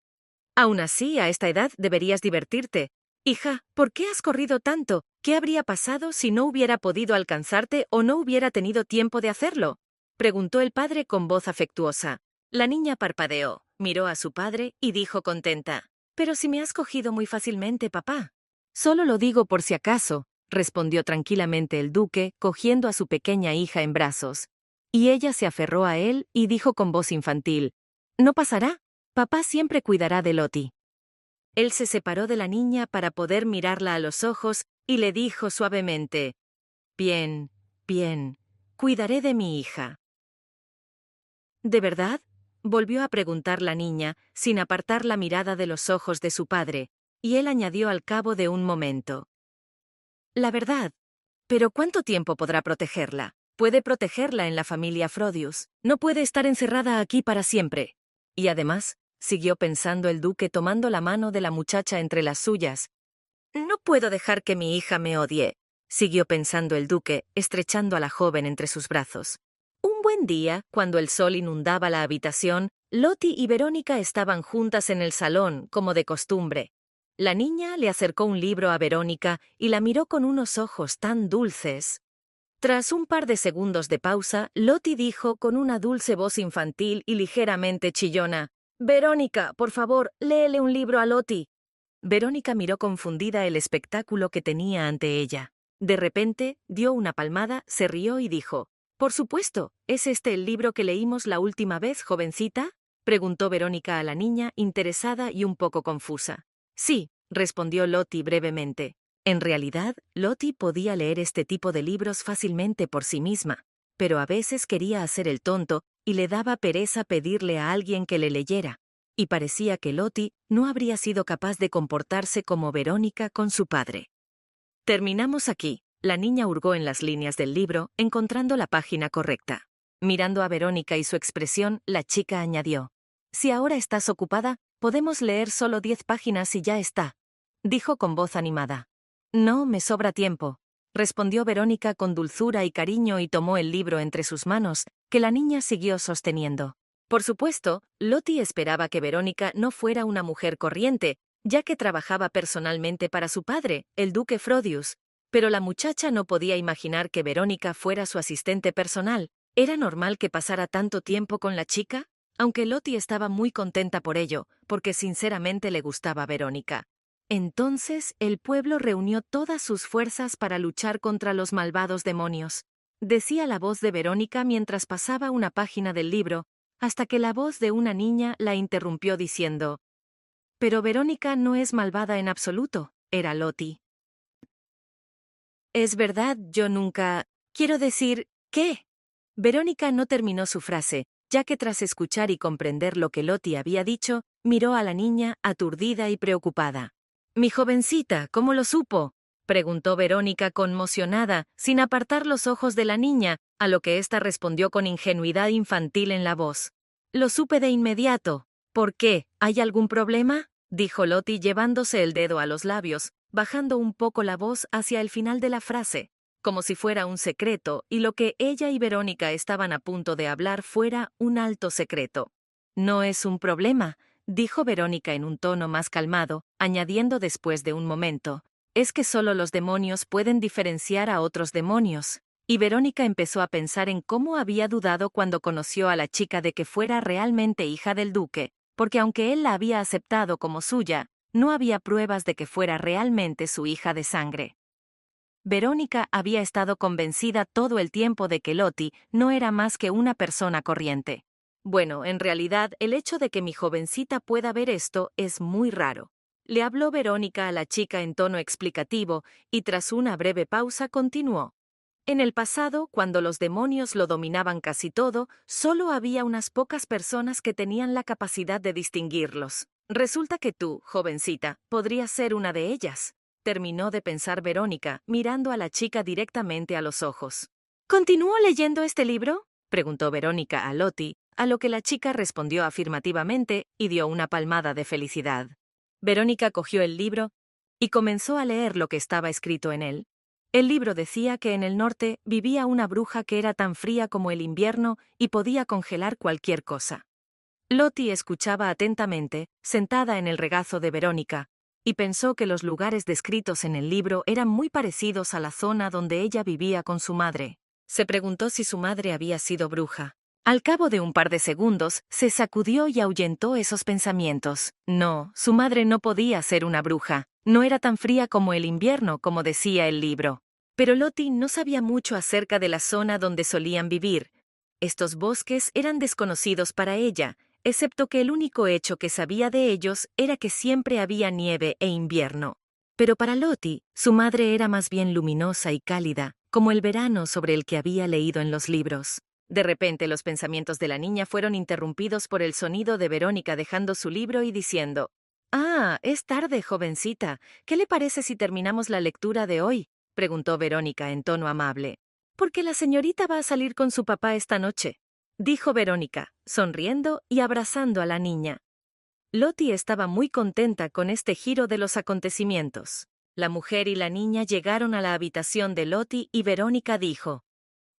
«Aún así, a esta edad deberías divertirte. Hija, ¿por qué has corrido tanto? ¿Qué habría pasado si no hubiera podido alcanzarte o no hubiera tenido tiempo de hacerlo?», preguntó el padre con voz afectuosa. La niña parpadeó, miró a su padre y dijo contenta, «Pero si me has cogido muy fácilmente, papá». «Solo lo digo por si acaso», respondió tranquilamente el duque, cogiendo a su pequeña hija en brazos. Y ella se aferró a él y dijo con voz infantil, «No pasará. Papá siempre cuidará de Lottie». Él se separó de la niña para poder mirarla a los ojos y le dijo suavemente, «Bien, bien, cuidaré de mi hija». «¿De verdad?», volvió a preguntar la niña, sin apartar la mirada de los ojos de su padre, y él añadió al cabo de un momento, «La verdad. Pero ¿cuánto tiempo podrá protegerla? Puede protegerla en la familia Frodius. No puede estar encerrada aquí para siempre. Y además», siguió pensando el duque tomando la mano de la muchacha entre las suyas, «no puedo dejar que mi hija me odie», siguió pensando el duque, estrechando a la joven entre sus brazos. Un buen día, cuando el sol inundaba la habitación, Lottie y Verónica estaban juntas en el salón, como de costumbre. La niña le acercó un libro a Verónica y la miró con unos ojos tan dulces. Tras un par de segundos de pausa, Lottie dijo con una dulce voz infantil y ligeramente chillona, «Verónica, por favor, léele un libro a Lottie». Verónica miró confundida el espectáculo que tenía ante ella. De repente, dio una palmada, se rió y dijo, «Por supuesto, ¿es este el libro que leímos la última vez, jovencita?», preguntó Verónica a la niña, interesada y un poco confusa. «Sí», respondió Lottie brevemente. En realidad, Lottie podía leer este tipo de libros fácilmente por sí misma, pero a veces quería hacer el tonto y le daba pereza pedirle a alguien que le leyera, y parecía que Lottie no habría sido capaz de comportarse como Verónica con su padre. Terminamos aquí. La niña hurgó en las líneas del libro, encontrando la página correcta. Mirando a Verónica y su expresión, la chica añadió, «Si ahora estás ocupada, podemos leer solo 10 páginas y ya está», dijo con voz animada. «No, me sobra tiempo», respondió Verónica con dulzura y cariño y tomó el libro entre sus manos, que la niña siguió sosteniendo. Por supuesto, Lottie esperaba que Verónica no fuera una mujer corriente, ya que trabajaba personalmente para su padre, el duque Frodius. Pero la muchacha no podía imaginar que Verónica fuera su asistente personal. ¿Era normal que pasara tanto tiempo con la chica? Aunque Lottie estaba muy contenta por ello, porque sinceramente le gustaba Verónica. Entonces el pueblo reunió todas sus fuerzas para luchar contra los malvados demonios. Decía la voz de Verónica mientras pasaba una página del libro, hasta que la voz de una niña la interrumpió diciendo: «Pero Verónica no es malvada en absoluto», era Lottie. «Es verdad, yo nunca... Quiero decir, ¿qué?». Verónica no terminó su frase, ya que tras escuchar y comprender lo que Lottie había dicho, miró a la niña aturdida y preocupada. «Mi jovencita, ¿cómo lo supo?», preguntó Verónica conmocionada, sin apartar los ojos de la niña, a lo que ésta respondió con ingenuidad infantil en la voz. «Lo supe de inmediato». «¿Por qué? ¿Hay algún problema?», dijo Lottie llevándose el dedo a los labios, bajando un poco la voz hacia el final de la frase, como si fuera un secreto y lo que ella y Verónica estaban a punto de hablar fuera un alto secreto. «No es un problema», dijo Verónica en un tono más calmado, añadiendo después de un momento: «Es que solo los demonios pueden diferenciar a otros demonios». Y Verónica empezó a pensar en cómo había dudado cuando conoció a la chica de que fuera realmente hija del duque, porque aunque él la había aceptado como suya, no había pruebas de que fuera realmente su hija de sangre. Verónica había estado convencida todo el tiempo de que Lottie no era más que una persona corriente. «Bueno, en realidad, el hecho de que mi jovencita pueda ver esto es muy raro», le habló Verónica a la chica en tono explicativo, y tras una breve pausa continuó. «En el pasado, cuando los demonios lo dominaban casi todo, solo había unas pocas personas que tenían la capacidad de distinguirlos. Resulta que tú, jovencita, podrías ser una de ellas», terminó de pensar Verónica, mirando a la chica directamente a los ojos. «¿Continúo leyendo este libro?», preguntó Verónica a Lottie, a lo que la chica respondió afirmativamente y dio una palmada de felicidad. Verónica cogió el libro y comenzó a leer lo que estaba escrito en él. El libro decía que en el norte vivía una bruja que era tan fría como el invierno y podía congelar cualquier cosa. Lottie escuchaba atentamente, sentada en el regazo de Verónica, y pensó que los lugares descritos en el libro eran muy parecidos a la zona donde ella vivía con su madre. Se preguntó si su madre había sido bruja. Al cabo de un par de segundos, se sacudió y ahuyentó esos pensamientos. No, su madre no podía ser una bruja. No era tan fría como el invierno, como decía el libro. Pero Lottie no sabía mucho acerca de la zona donde solían vivir. Estos bosques eran desconocidos para ella, excepto que el único hecho que sabía de ellos era que siempre había nieve e invierno. Pero para Lottie, su madre era más bien luminosa y cálida, como el verano sobre el que había leído en los libros. De repente los pensamientos de la niña fueron interrumpidos por el sonido de Verónica dejando su libro y diciendo: «Ah, es tarde, jovencita. ¿Qué le parece si terminamos la lectura de hoy?», preguntó Verónica en tono amable. «Porque la señorita va a salir con su papá esta noche», dijo Verónica, sonriendo y abrazando a la niña. Lottie estaba muy contenta con este giro de los acontecimientos. La mujer y la niña llegaron a la habitación de Lottie y Verónica dijo: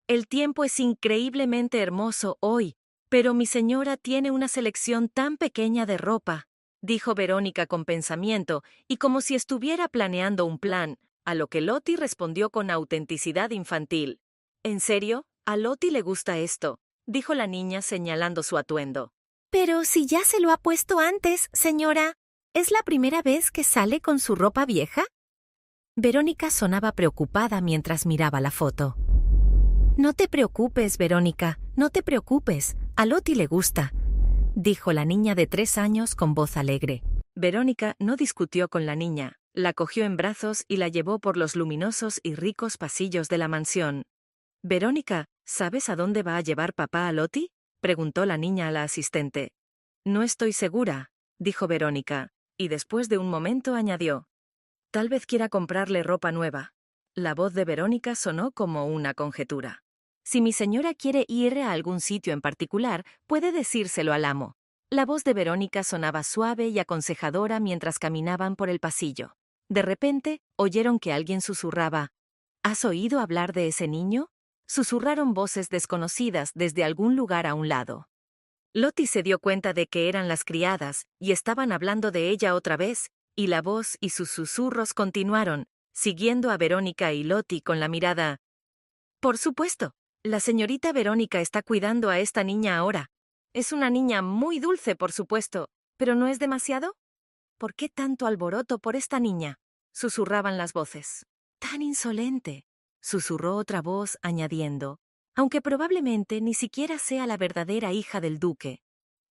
«El tiempo es increíblemente hermoso hoy, pero mi señora tiene una selección tan pequeña de ropa», dijo Verónica con pensamiento y como si estuviera planeando un plan, a lo que Lottie respondió con autenticidad infantil: «¿En serio? ¿A Lottie le gusta esto?», dijo la niña señalando su atuendo. «Pero si ya se lo ha puesto antes, señora. ¿Es la primera vez que sale con su ropa vieja?». Verónica sonaba preocupada mientras miraba la foto. «No te preocupes, Verónica, no te preocupes. A Lottie le gusta», dijo la niña de 3 años con voz alegre. Verónica no discutió con la niña, la cogió en brazos y la llevó por los luminosos y ricos pasillos de la mansión. «Verónica, ¿sabes a dónde va a llevar papá a Lottie?», preguntó la niña a la asistente. «No estoy segura», dijo Verónica, y después de un momento añadió: «Tal vez quiera comprarle ropa nueva». La voz de Verónica sonó como una conjetura. «Si mi señora quiere ir a algún sitio en particular, puede decírselo al amo». La voz de Verónica sonaba suave y aconsejadora mientras caminaban por el pasillo. De repente, oyeron que alguien susurraba: «¿Has oído hablar de ese niño?», susurraron voces desconocidas desde algún lugar a un lado. Lottie se dio cuenta de que eran las criadas y estaban hablando de ella otra vez, y la voz y sus susurros continuaron, siguiendo a Verónica y Lottie con la mirada. Por supuesto, la señorita Verónica está cuidando a esta niña ahora. Es una niña muy dulce, por supuesto, ¿pero no es demasiado? ¿Por qué tanto alboroto por esta niña? Susurraban las voces. Tan insolente, susurró otra voz añadiendo, aunque probablemente ni siquiera sea la verdadera hija del duque.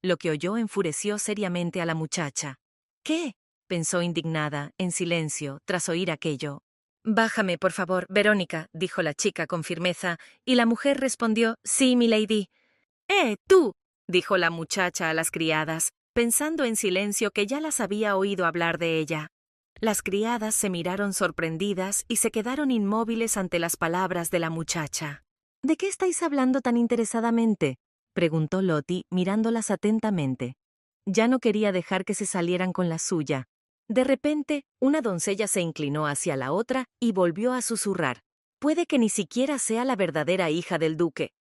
Lo que oyó enfureció seriamente a la muchacha. ¿Qué? Pensó indignada, en silencio, tras oír aquello. Bájame, por favor, Verónica, dijo la chica con firmeza, y la mujer respondió, sí, milady. Tú, dijo la muchacha a las criadas, pensando en silencio que ya las había oído hablar de ella. Las criadas se miraron sorprendidas y se quedaron inmóviles ante las palabras de la muchacha. ¿De qué estáis hablando tan interesadamente?, preguntó Lottie, mirándolas atentamente. Ya no quería dejar que se salieran con la suya. De repente, una doncella se inclinó hacia la otra y volvió a susurrar. Puede que ni siquiera sea la verdadera hija del duque.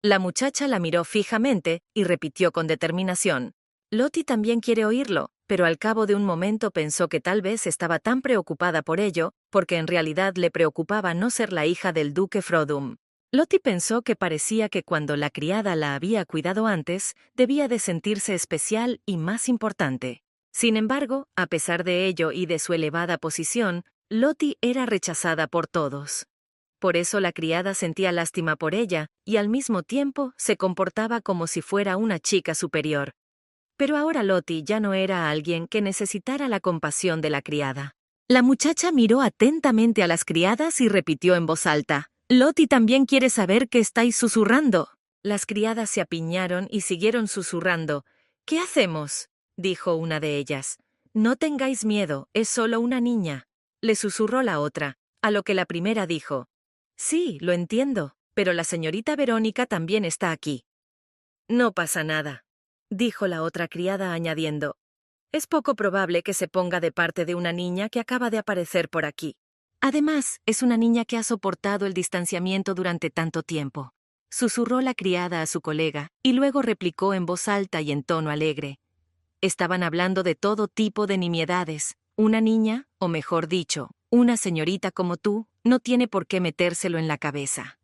La muchacha la miró fijamente y repitió con determinación. Lottie también quiere oírlo, pero al cabo de un momento pensó que tal vez estaba tan preocupada por ello, porque en realidad le preocupaba no ser la hija del duque Frodum. Lottie pensó que parecía que cuando la criada la había cuidado antes, debía de sentirse especial y más importante. Sin embargo, a pesar de ello y de su elevada posición, Lottie era rechazada por todos. Por eso la criada sentía lástima por ella y al mismo tiempo se comportaba como si fuera una chica superior. Pero ahora Lottie ya no era alguien que necesitara la compasión de la criada. La muchacha miró atentamente a las criadas y repitió en voz alta. Lottie también quiere saber qué estáis susurrando. Las criadas se apiñaron y siguieron susurrando. ¿Qué hacemos?, dijo una de ellas. No tengáis miedo, es solo una niña, le susurró la otra, a lo que la primera dijo. Sí, lo entiendo, pero la señorita Verónica también está aquí. No pasa nada, dijo la otra criada añadiendo. Es poco probable que se ponga de parte de una niña que acaba de aparecer por aquí. Además, es una niña que ha soportado el distanciamiento durante tanto tiempo. Susurró la criada a su colega, y luego replicó en voz alta y en tono alegre. Estaban hablando de todo tipo de nimiedades. Una niña, o mejor dicho, una señorita como tú, no tiene por qué metérselo en la cabeza.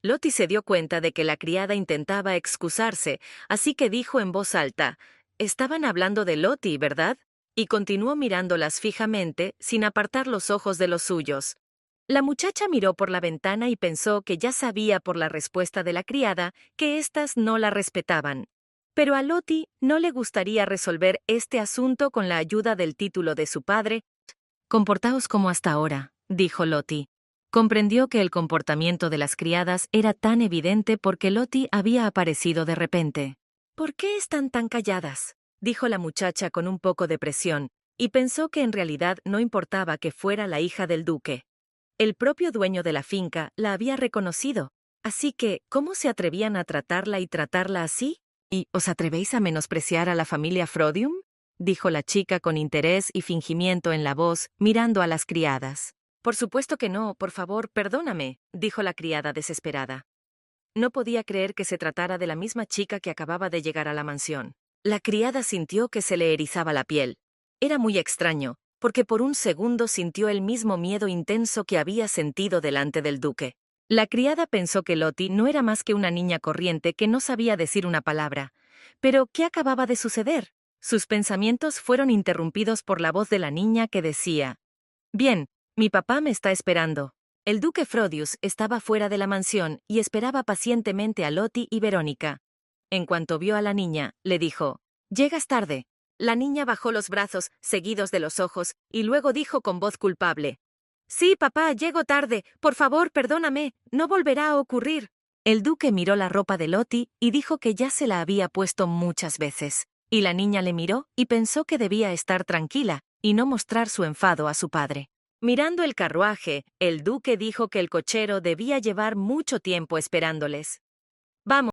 Lottie se dio cuenta de que la criada intentaba excusarse, así que dijo en voz alta, «Estaban hablando de Lottie, ¿verdad?», y continuó mirándolas fijamente, sin apartar los ojos de los suyos. La muchacha miró por la ventana y pensó que ya sabía por la respuesta de la criada que éstas no la respetaban. Pero a Lottie no le gustaría resolver este asunto con la ayuda del título de su padre. «Comportaos como hasta ahora», dijo Lottie. Comprendió que el comportamiento de las criadas era tan evidente porque Lottie había aparecido de repente. «¿Por qué están tan calladas?», dijo la muchacha con un poco de presión, y pensó que en realidad no importaba que fuera la hija del duque. El propio dueño de la finca la había reconocido, así que, ¿cómo se atrevían a tratarla y tratarla así? ¿Y os atrevéis a menospreciar a la familia Frodium?, dijo la chica con interés y fingimiento en la voz, mirando a las criadas. Por supuesto que no, por favor, perdóname, dijo la criada desesperada. No podía creer que se tratara de la misma chica que acababa de llegar a la mansión. La criada sintió que se le erizaba la piel. Era muy extraño, porque por un segundo sintió el mismo miedo intenso que había sentido delante del duque. La criada pensó que Lottie no era más que una niña corriente que no sabía decir una palabra. Pero, ¿qué acababa de suceder? Sus pensamientos fueron interrumpidos por la voz de la niña que decía: «Bien, mi papá me está esperando». El duque Frodius estaba fuera de la mansión y esperaba pacientemente a Lottie y Verónica. En cuanto vio a la niña, le dijo: «Llegas tarde». La niña bajó los brazos, seguidos de los ojos, y luego dijo con voz culpable: «Sí, papá, llego tarde. Por favor, perdóname. No volverá a ocurrir». El duque miró la ropa de Lottie y dijo que ya se la había puesto muchas veces. Y la niña le miró y pensó que debía estar tranquila y no mostrar su enfado a su padre. Mirando el carruaje, el duque dijo que el cochero debía llevar mucho tiempo esperándoles. «Vamos».